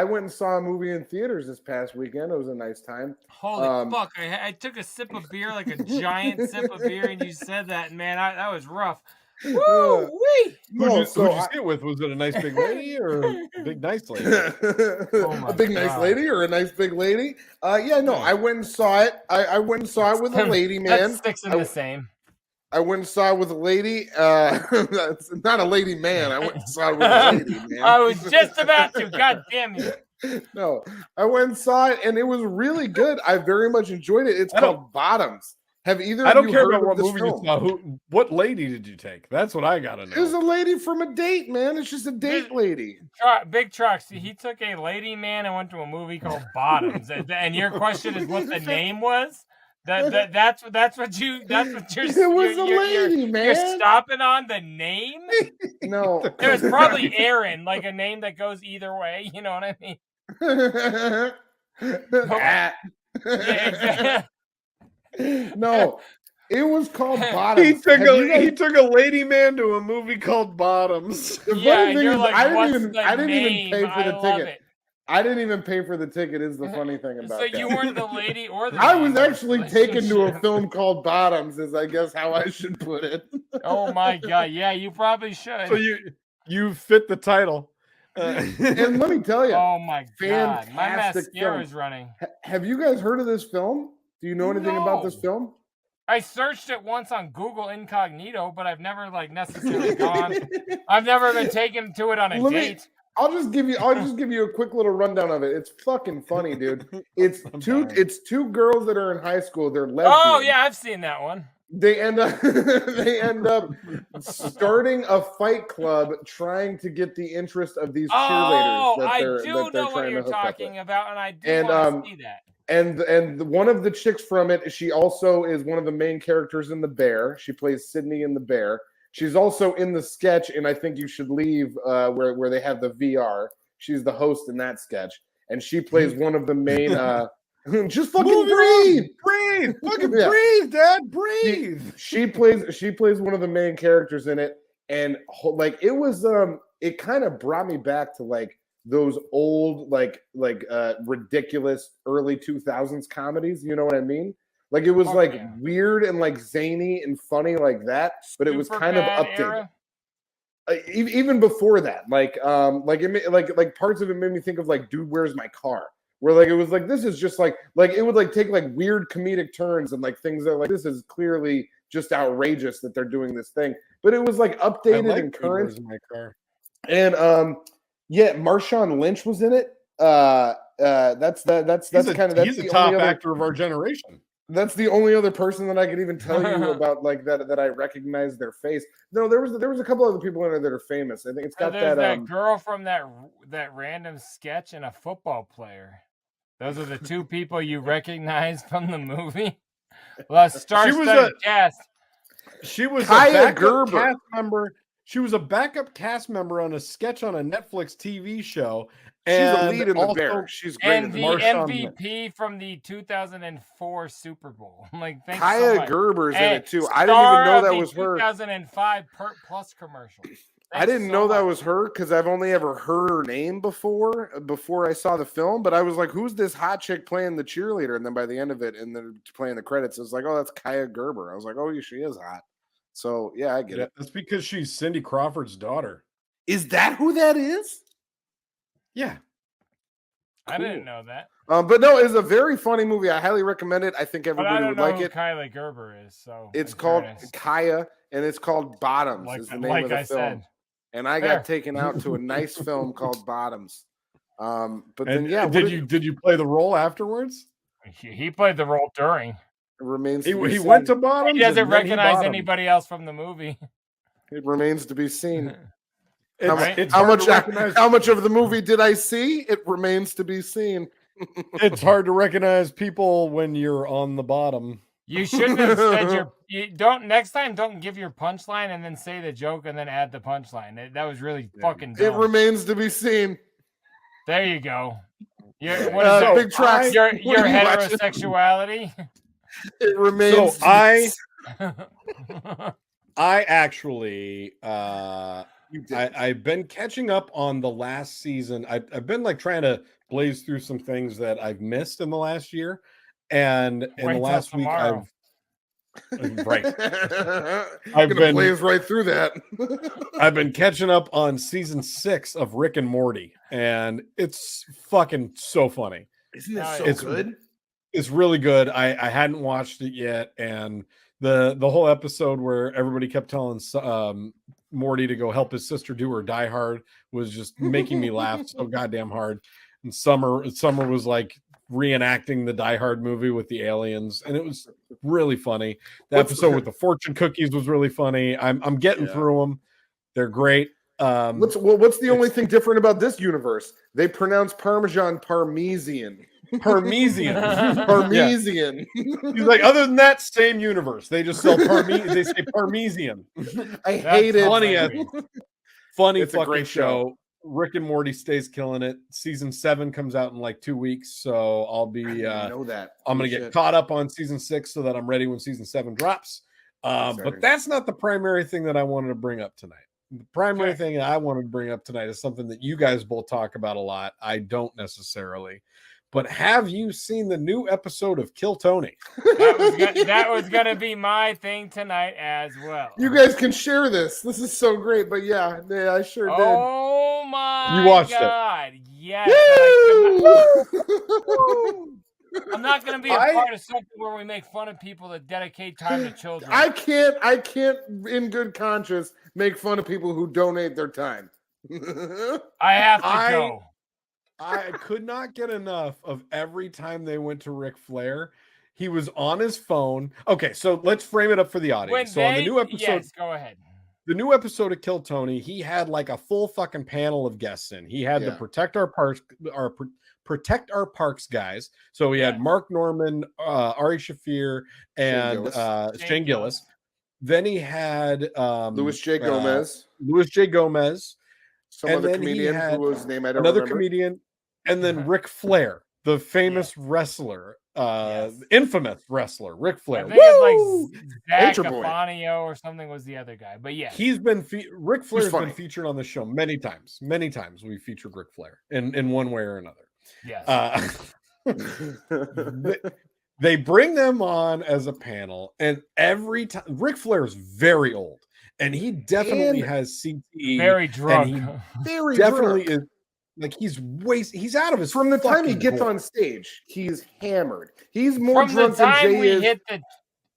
went and saw a movie in theaters this past weekend. It was a nice time. Holy fuck. I took a sip of beer, like a giant sip of beer, and you said that, man. That was rough. Woo-wee! Who'd you sit with? Was it a nice big lady or a big nice lady? A big nice lady or a nice big lady? I went and saw it. I went and saw it with a lady, man. That sticks in the same. I went and saw it with a lady. That's not a lady, man. I went and saw it with a lady, man. I was just about to. God damn it. No, I went and saw it, and it was really good. I very much enjoyed it. It's called Bottoms. Have either I of don't you care heard about of what this movie film? you saw. What lady did you take? That's what I gotta know. It was a lady from a date, man. It's just a date lady. Big Troxy, he took a lady man and went to a movie called Bottoms. And your question is what the name was? That's what you're. It was a lady, man. You're stopping on the name? No, it was probably Aaron, like a name that goes either way. You know what I mean? Yeah, exactly. No, it was called Bottoms. He took a lady man to a movie called Bottoms. The funny thing is, I didn't even pay for the ticket. I didn't even pay for the ticket. Is the funny thing about that. So you weren't the lady or the. I was actually taken to a film called Bottoms. Is I guess how I should put it. Oh my god! Yeah, you probably should. So you fit the title. And let me tell you. Oh my god! My mascara is running. Have you guys heard of this film? Do you know anything about this film? I searched it once on Google Incognito, but I've never necessarily gone. I've never been taken to it on a date. I'll just give you a quick little rundown of it. It's fucking funny, dude. It's two girls that are in high school. They're lesbians. Oh yeah, I've seen that one. They end up starting a fight club trying to get the interest of these cheerleaders. Oh, I do know what you're talking about, and I do want to see that. And one of the chicks from it, she also is one of the main characters in The Bear. She plays Sydney in The Bear. She's also in the sketch, and I Think You Should Leave, where they have the VR. She's the host in that sketch, and she plays one of the main. Just fucking breathe, fucking breathe, Dad, breathe. She plays one of the main characters in it, and it was it kind of brought me back to those old ridiculous early 2000s comedies. You know what I mean? It was weird and zany and funny like that, but it was kind of updated. Even before that, parts of it made me think of Dude, Where's My Car? Where it was this is just it would take weird comedic turns and things that this is clearly just outrageous that they're doing this thing, but it was updated and current. And Marshawn Lynch was in it. That's he's the top actor of our generation. That's the only other person that I could even tell you about that I recognize their face. No, there was a couple other people in there that are famous. I think it's got that girl from that random sketch and a football player. Those are the two people you recognize from the movie. Well, star-studded cast. She was Kaya a Gerber cast member. She was a backup cast member on a sketch on a Netflix TV show. And she's a lead in The Bear. She's great. And the MVP from the 2004 Super Bowl. Kaya Gerber's in it too. I didn't even know that was her. 2005 Pert Plus commercial. I didn't know that was her because I've only ever heard her name before I saw the film. But I was like, "Who's this hot chick playing the cheerleader?" And then by the end of it, and then playing the credits, it was like, "Oh, that's Kaya Gerber." I was like, "Oh, she is hot." So yeah, I get it. That's because she's Cindy Crawford's daughter. Is that who that is? Yeah. I didn't know that. But no, it's a very funny movie. I highly recommend it. I think everybody would like it. Kylie Gerber is so. It's called Kaya, and it's called Bottoms. Is the name of the film. And I got taken out to a nice film called Bottoms. But then did you play the role afterwards? He played the role during. It remains. He went to Bottoms. He doesn't recognize anybody else from the movie. It remains to be seen. How much of the movie did I see? It remains to be seen. It's hard to recognize people when you're on the bottom. You shouldn't have said next time don't give your punchline and then say the joke and then add the punchline. That was really fucking dumb. It remains to be seen. There you go. What is that? Big Trox. Your heterosexuality. It remains. So I actually I've been catching up on the last season. I've been trying to blaze through some things that I've missed in the last year, and in the last week I've been blaze right through that. I've been catching up on season 6 of Rick and Morty, and it's fucking so funny. Isn't it so good? It's really good. I hadn't watched it yet, and the whole episode where everybody kept telling Morty to go help his sister do her Die Hard was just making me laugh so goddamn hard. And Summer was reenacting the Die Hard movie with the aliens, and it was really funny. The episode with the fortune cookies was really funny. I'm getting through them. They're great. What's the only thing different about this universe? They pronounce Parmesan Parmesan. Parmesan. Parmesan. He's like, other than that, same universe. They just sell they say Parmesan. I hate it. Funny It's a fucking great show. Rick and Morty stays killing it. Season 7 comes out in 2 weeks, so I'll be I'm gonna get caught up on season 6 so that I'm ready when season 7 drops. But that's not the primary thing that I wanted to bring up tonight. The primary thing I wanted to bring up tonight is something that you guys both talk about a lot. I don't necessarily. But have you seen the new episode of Kill Tony? That was gonna be my thing tonight as well. You guys can share this. This is so great. But yeah, I sure did. Oh my You watched God. it. Yes. I'm not going to be a part of something where we make fun of people that dedicate time to children. I can't, in good conscience, make fun of people who donate their time. I have to go. I could not get enough of every time they went to Ric Flair. He was on his phone. Okay, so let's frame it up for the audience. On the new episode, yes, go ahead. The new episode of Kill Tony, he had like a full fucking panel of guests in. He had the Protect Our Parks guys. So he had Mark Norman, Ari Shafir, and Shane Gillis. Then he had Louis J. Gomez. Some other comedian whose name I don't remember. Comedian. And then Ric Flair, the famous wrestler, infamous wrestler, Ric Flair. I think it's like Zach Cafanio or something was the other guy. But yeah, he's been Ric Flair's been featured on the show many times. Many times we featured Ric Flair in one way or another. Yes. They bring them on as a panel, and every time Ric Flair is very old, and he definitely has CTE. Very drunk. Very definitely drunk. Is. Like he's out of his. From the time he gets on stage, he's hammered. He's more drunk than Jay is.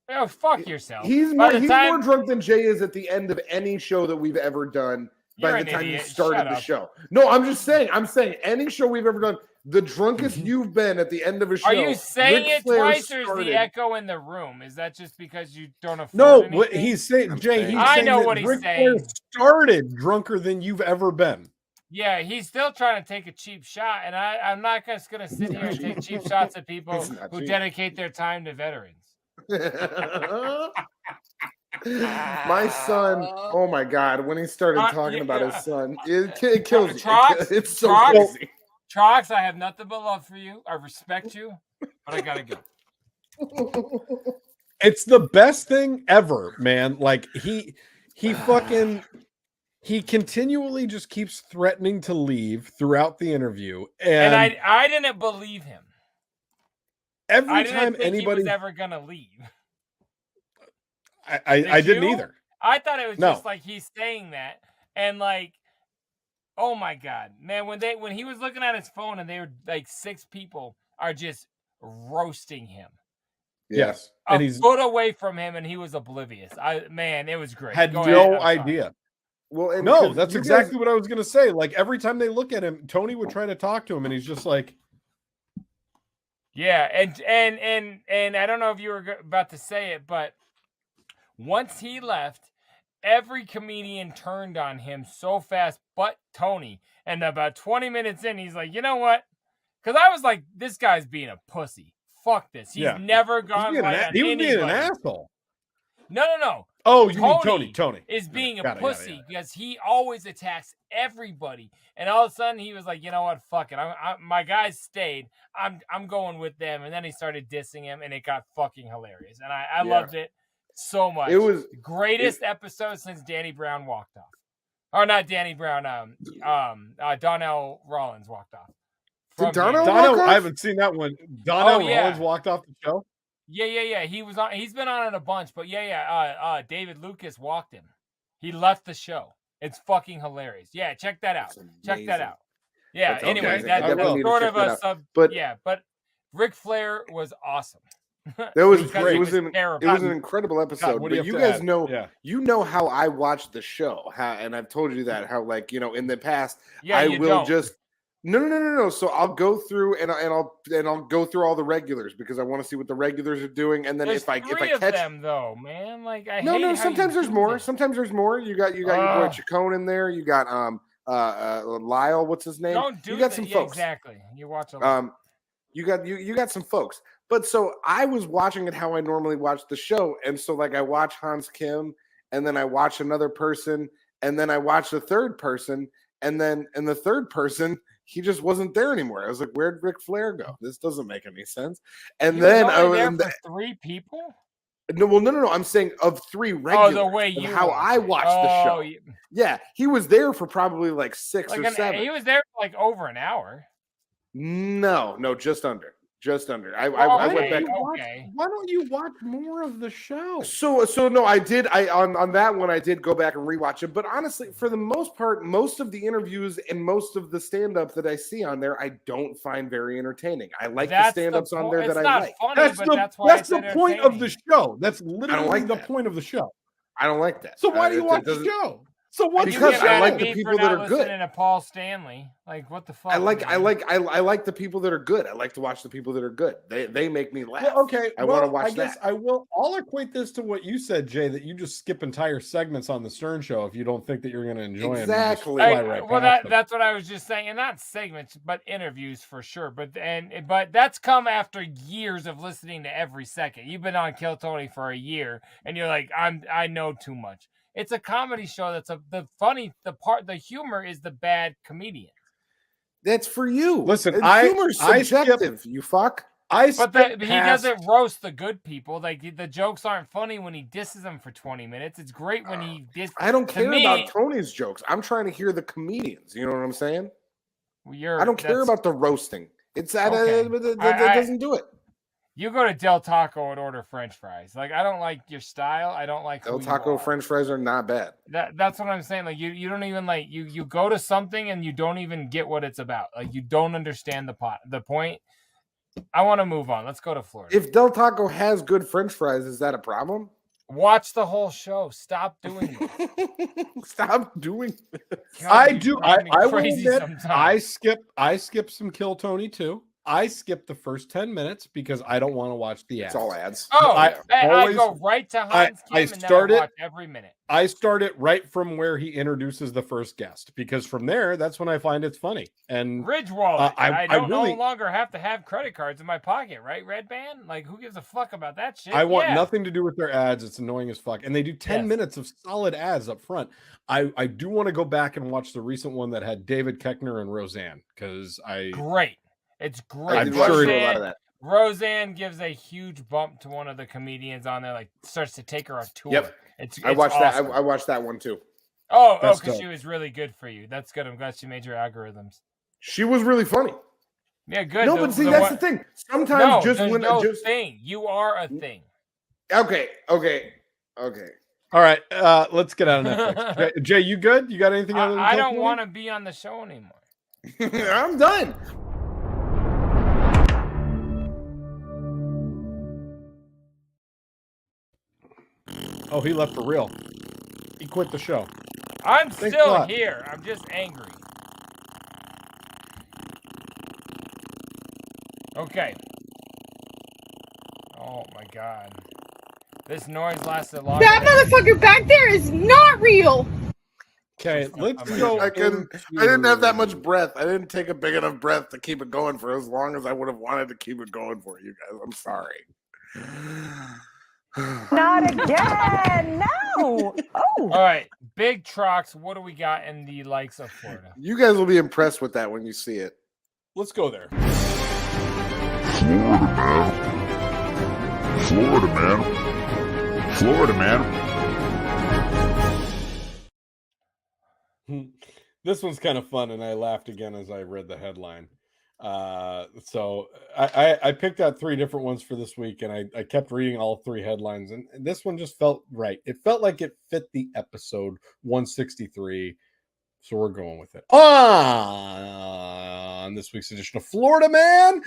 Oh, fuck yourself. He's more drunk than Jay is at the end of any show that we've ever done. By the time you started the show. No, I'm just saying. I'm saying any show we've ever done, the drunkest you've been at the end of a show. Are you saying it twice, or is the echo in the room? Is that just because you don't afford No, anything? what he's saying, Jay. I know what he's saying. Started drunker than you've ever been. Yeah, he's still trying to take a cheap shot, and I'm not just going to sit here and take cheap shots at people who dedicate their time to veterans. My son, oh my God, when he started talking about his son, it kills me. Trox, it's so crazy. Trox, I have nothing but love for you. I respect you, but I got to go. It's the best thing ever, man. Like he fucking... He continually just keeps threatening to leave throughout the interview, and I didn't believe him. Every he time anybody was ever gonna leave, I didn't either. I thought it was just like he's saying that, and like, oh my God, man! When he was looking at his phone, and they were like 6 people are just roasting him. Yes, and he's a foot away from him, and he was oblivious. It was great. Had no idea. Well, no, that's exactly what I was going to say. Like every time they look at him, Tony would try to talk to him, and he's just like, "Yeah." And I don't know if you were about to say it, but once he left, every comedian turned on him so fast, but Tony. And about 20 minutes in, he's like, "You know what?" Because I was like, "This guy's being a pussy. Fuck this. He's never gone he was being an asshole." No. Oh, you mean Tony is being a pussy because he always attacks everybody, and all of a sudden he was like, "You know what? Fuck it. My guys stayed. I'm going with them." And then he started dissing him, and it got fucking hilarious. And I loved it so much. It was the greatest episode since Danny Brown walked off, or not Danny Brown. Donnell Rollins walked off. Did Donnell walk off? I haven't seen that one. Donnell Rollins walked off the show. Yeah. He was on. He's been on it a bunch, but David Lucas walked him. He left the show. It's fucking hilarious. Yeah, check that out. Check that out. Yeah. That's anyway, that's sort of a sub. But but Ric Flair was awesome. That was great. It was an incredible episode. But you guys know, you know how I watch the show. And I've told you that. How in the past, I will just. No. So I'll go through and I'll go through all the regulars because I want to see what the regulars are doing. And then if I catch them though, man, like sometimes there's more. Sometimes there's more. You got your boy Chacon in there. You got Lyle. What's his name? You got some folks. Exactly. You watch a lot. You got some folks. But so I was watching it how I normally watch the show, and so like I watch Hans Kim, and then I watch another person, and then I watch the third person, and the third person. He just wasn't there anymore. I was like, "Where'd Ric Flair go? This doesn't make any sense." And then I was there for 3 people. No. I'm saying of 3 regulars. Oh, the way you how I watched the show. Yeah, he was there for probably like 6 or 7. He was there for like over an hour. No, just under. Just under. I Okay, went back. Why don't you watch more of the show? So no, I did. On that one, I did go back and rewatch it. But honestly, for the most part, most of the interviews and most of the stand-up that I see on there, I don't find very entertaining. I like the stand-ups on there that I like. Funny, that's the point of the show. That's literally the point of the show. I don't like that. So why do you watch the show? So what? Because I like the people that are good. To Paul Stanley, like what the fuck? I like the people that are good. I like to watch the people that are good. They make me laugh. Well, okay, I want to watch I guess that. I'll equate this to what you said, Jay, that you just skip entire segments on the Stern Show if you don't think that you're going to enjoy them. Exactly. That's what I was just saying. And not segments, but interviews for sure. But that's come after years of listening to every second. You've been on Kill Tony for a year, and you're like, I know too much. It's a comedy show. The humor is the bad comedian. That's for you. Listen, humor's subjective. You fuck. He doesn't roast the good people. Like the jokes aren't funny when he disses them for 20 minutes. It's great when he disses. I don't care about Tony's jokes. I'm trying to hear the comedians. You know what I'm saying? I don't care about the roasting. It doesn't do it. You go to Del Taco and order French fries. Like, I don't like your style. I don't like Del Taco French fries are not bad. That's what I'm saying. Like, you don't even like you go to something and you don't even get what it's about. Like, you don't understand the point. I want to move on. Let's go to Florida. If Del Taco has good French fries, is that a problem? Watch the whole show. Stop doing it. Stop doing it. I do. I will admit, I skip some Kill Tony too. I skip the first 10 minutes because I don't want to watch the ads. It's all ads. Oh, I go right to Hans Kim and then I watch every minute. I start it right from where he introduces the first guest because from there, that's when I find it's funny. And Ridge Wallet. I no longer have to have credit cards in my pocket, right? Red Band? Like, who gives a fuck about that shit? I want nothing to do with their ads. It's annoying as fuck. And they do 10 minutes of solid ads up front. I do want to go back and watch the recent one that had David Koechner and Roseanne because Great. It's great. I'm sure a lot of that. Roseanne gives a huge bump to one of the comedians on there, like starts to take her on tour. Yep. I watched awesome. that. I watched that one too. Because she was really good for you. That's good. I'm glad she made your algorithms. She was really funny. Yeah, good. No, but see, that's the thing. Sometimes thing. You are a thing. Okay. All right, let's get out of Netflix. Jay, you good? You got anything other than I don't want to be on the show anymore. I'm done. Oh, he left for real. He quit the show. I'm still here. I'm just angry. Okay. Oh my god. This noise lasted long. That motherfucker back there is not real. Okay, let's go. I didn't have that much breath. I didn't take a big enough breath to keep it going for as long as I would have wanted to keep it going for you guys. I'm sorry. Not again. No. Oh. All right. Big Trox. What do we got in the likes of Florida? You guys will be impressed with that when you see it. Let's go there. Florida, man. This one's kind of fun, and I laughed again as I read the headline. So I picked out 3 different ones for this week, and I kept reading all 3 headlines, and this one just felt right. It felt like it fit the episode 163, so we're going with it. On this week's edition of Florida Man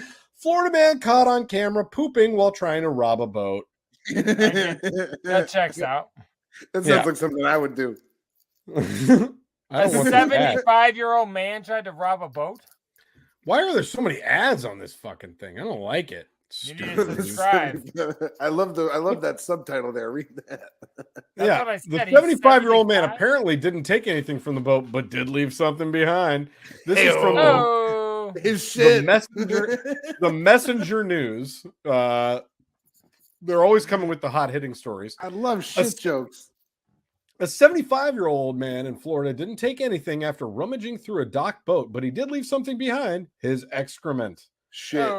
caught on camera pooping while trying to rob a boat. That checks out. That sounds like something I would do. A 75-year-old man tried to rob a boat? Why are there so many ads on this fucking thing? I don't like it. You need to subscribe. I love that subtitle there. Read that. That's what I said. The 75-year-old man apparently didn't take anything from the boat, but did leave something behind. This is from his shit. The Messenger News. They're always coming with the hot-hitting stories. I love shit jokes. A 75-year-old man in Florida didn't take anything after rummaging through a docked boat, but he did leave something behind: his excrement. Shit.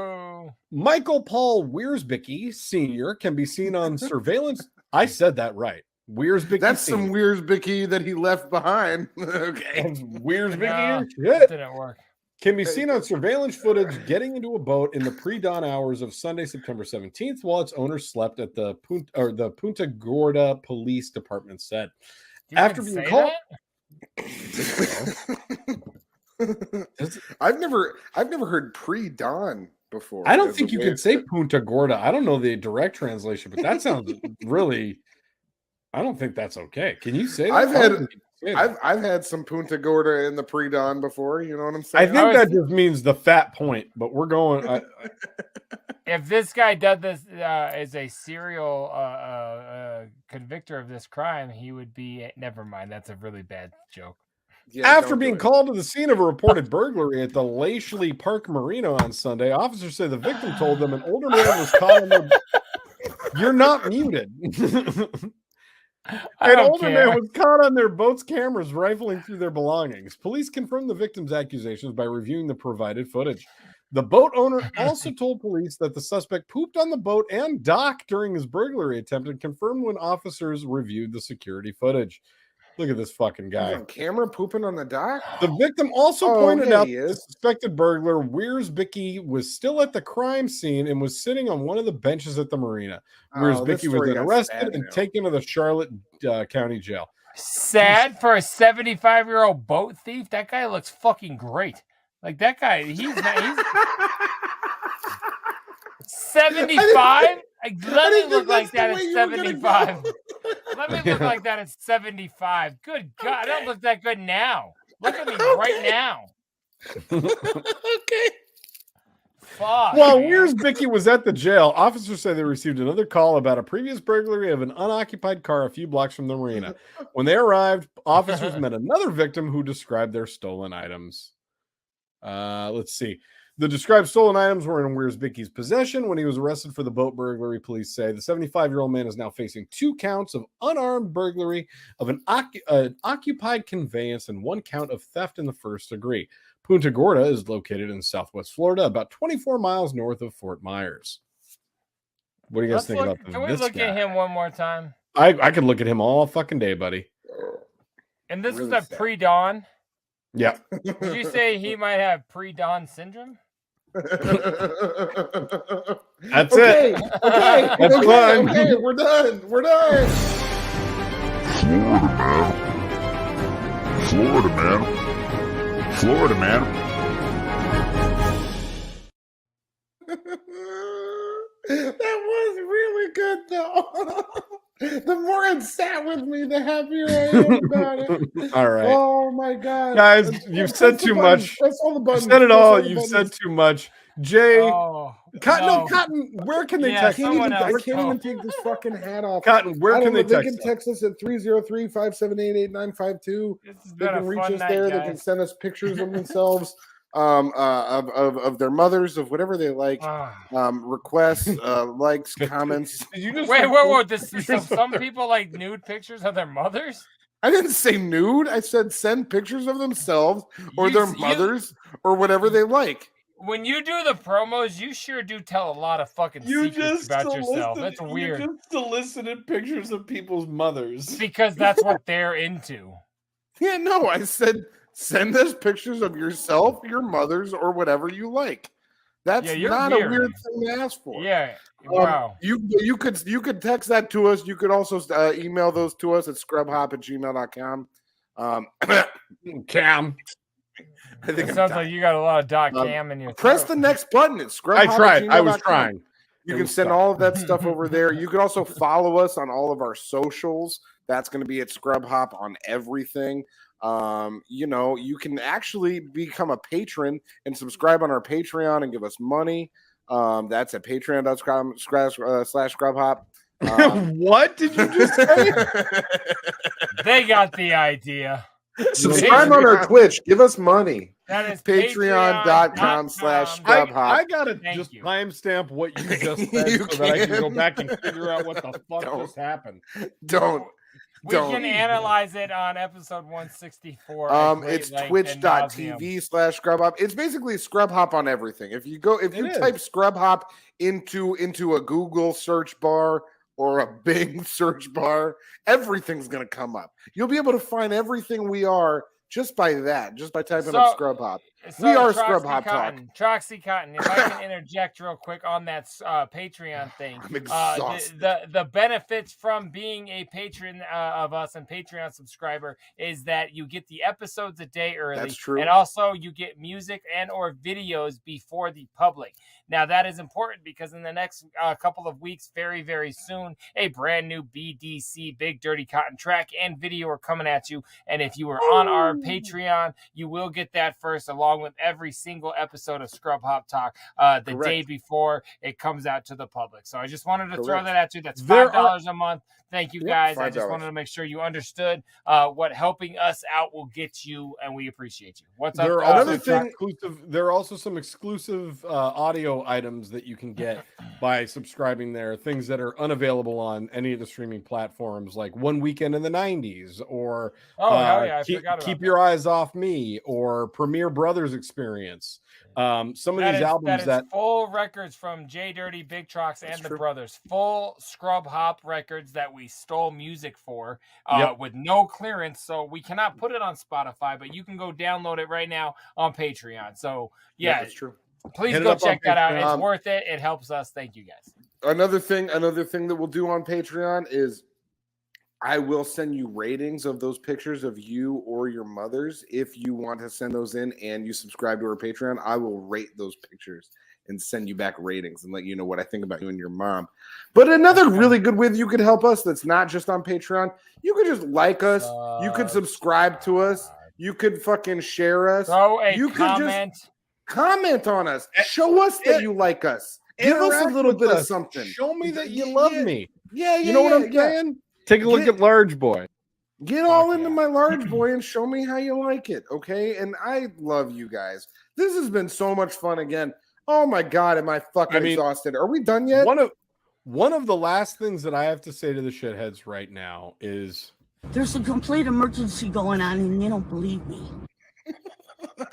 Michael Paul Wiersbicky Sr. can be seen on surveillance. I said that right. Wiersbicky. That's some Wiersbicky that he left behind. Okay. Wiersbicky. That didn't work. can be seen on surveillance footage getting into a boat in the pre-dawn hours of Sunday, September 17th, while its owner slept at the Punta Gorda Police Department said. After being called, I've never heard pre-dawn before. I don't think you can say Punta Gorda. I don't know the direct translation, but that sounds really. I don't think that's okay. Can you say that? I've had some Punta Gorda in the pre-dawn before. You know what I'm saying? I think that just means the fat point, but we're going. If this guy did this as a serial convictor of this crime, he would be. Never mind. That's a really bad joke. Yeah, after being called to the scene of a reported burglary at the Lashley Park Marina on Sunday, officers say the victim told them an older man was caught on their. You're not muted. An older man was caught on their boat's cameras rifling through their belongings. Police confirmed the victim's accusations by reviewing the provided footage. The boat owner also told police that the suspect pooped on the boat and dock during his burglary attempt and confirmed when officers reviewed the security footage. Look at this fucking guy. On camera pooping on the dock? The victim also pointed out that the suspected burglar, Wiersbicki, was still at the crime scene and was sitting on one of the benches at the marina. Wiersbicki was then arrested and taken to the Charlotte County Jail. Sad for a 75-year-old boat thief. That guy looks fucking great. Like that guy, he's 75. Let me look like that at 75. Let me look like that at 75. Good God, I don't look that good now. Look at me right now. Okay. Fuck. While Wiersbicki was at the jail, officers say they received another call about a previous burglary of an unoccupied car a few blocks from the marina. When they arrived, officers met another victim who described their stolen items. Let's see. The described stolen items were in Wiersbicki's possession when he was arrested for the boat burglary, police say. The 75-year-old man is now facing 2 counts of unarmed burglary of an occupied conveyance and 1 count of theft in the first degree. Punta Gorda is located in southwest Florida, about 24 miles north of Fort Myers. What do you guys think about this? Can we look at him one more time? I could look at him all fucking day, buddy. And this is a pre-dawn? Yeah. Did you say he might have pre-dawn syndrome? That's Okay, it. okay, That's okay, fine. okay, we're done. We're done. Florida, man. Florida, man. That was really good, though. The more it sat with me, the happier I am about it. All right. Oh my God, Guys, you've said too much. That's all the You've buttons. said it That's all. the You've buttons. said too much. Jay, Cotton, no. Cotton, where can they Yeah, text someone you? I else. can't even take this fucking hat off. Cotton, where can they They text can text us at 303-578-8952. This has They been a can reach fun us night, there. guys. They can send us pictures of themselves, of their mothers, of whatever they like. Requests, likes, comments. Did you just Wait. So some people like nude pictures of their mothers? I didn't say nude. I said send pictures of themselves or their mothers or whatever they like. When you do the promos, you sure do tell a lot of fucking secrets about yourself. That's weird. You just solicited pictures of people's mothers. Because that's what they're into. Yeah, no, I said send us pictures of yourself, your mothers, or whatever you like. That's Yeah, you're not weird. a weird thing to ask for. Yeah. Wow. You could text that to us. You could also email those to us at scrubhop@gmail.com. Cam. I think It sounds like you got a lot of .cam in your press throat. the next button. It's scrubhop. I tried. I was trying. You can send all of that stuff over there. You can also follow us on all of our socials. That's going to be at Scrubhop on everything. You can actually become a patron and subscribe on our Patreon and give us money. That's at patreon.com/Scrubhop. What did you just say? They got the idea. Subscribe on our Twitch. Give us money. That is Patreon.com/Scrubhop. I gotta just timestamp what you just said so that I can go back and figure out what the fuck just happened. We can analyze it on episode 164. It's twitch.tv/Scrubhop. It's basically Scrubhop on everything. If you type Scrubhop into a Google search bar or a Bing search bar, everything's going to come up. You'll be able to find everything we are just by typing up Scrubhop. So we are Troxy Scrub Hop Talk. Cotton. Troxy Cotton. If I can interject real quick on that Patreon thing. I'm exhausted. The benefits from being a patron of us and Patreon subscriber is that you get the episodes a day early. That's true. And also you get music and or videos before the public. Now that is important because in the next couple of weeks, very, very soon, a brand new BDC Big Dirty Cotton track and video are coming at you. And if you are on our Patreon, you will get that first, along with every single episode of Scrub Hop Talk the day before it comes out to the public. So I just wanted to throw that at you. That's $5 a month. Thank you, guys. I just wanted to make sure you understood what helping us out will get you, and we appreciate you. What's up? There are also some exclusive audio items that you can get by subscribing there, things that are unavailable on any of the streaming platforms, like One Weekend in the 90s, or Keep Your Eyes Off Me, or Premier Brothers Experience. Some of these albums that full records from JDirty, Big Trox, and the Brothers, full Scrub Hop records that we stole music for with no clearance, so we cannot put it on Spotify, but you can go download it right now on Patreon. So yeah, that's true. Please go check that out. It's worth it. It helps us. Thank you, guys. Another thing that we'll do on Patreon is I will send you ratings of those pictures of you or your mothers. If you want to send those in and you subscribe to our Patreon, I will rate those pictures and send you back ratings and let you know what I think about you and your mom. But another really good way that you could help us that's not just on Patreon, you could just like us. You could subscribe to us. You could fucking share us. You could just comment on us. Show us that you like us. Give us a little bit of something. Show me that you love me. Yeah, you know what I'm saying? Take a look at Large Boy. Get all into my Large Boy and show me how you like it, okay? And I love you guys. This has been so much fun again. Oh my God, am I fucking exhausted? Are we done yet? One of the last things that I have to say to the shitheads right now is There's a complete emergency going on and you don't believe me.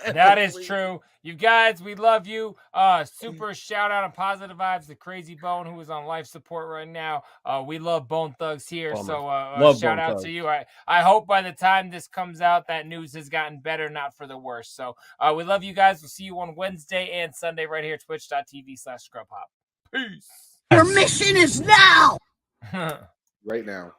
That is true. You guys, we love you. Super shout out and positive vibes to Crazy Bone, who is on life support right now. We love Bone Thugs here. So shout out to you. I hope by the time this comes out, that news has gotten better, not for the worse. So we love you guys. We'll see you on Wednesday and Sunday right here at twitch.tv/scrubhop. Peace. Your mission is now. Right now.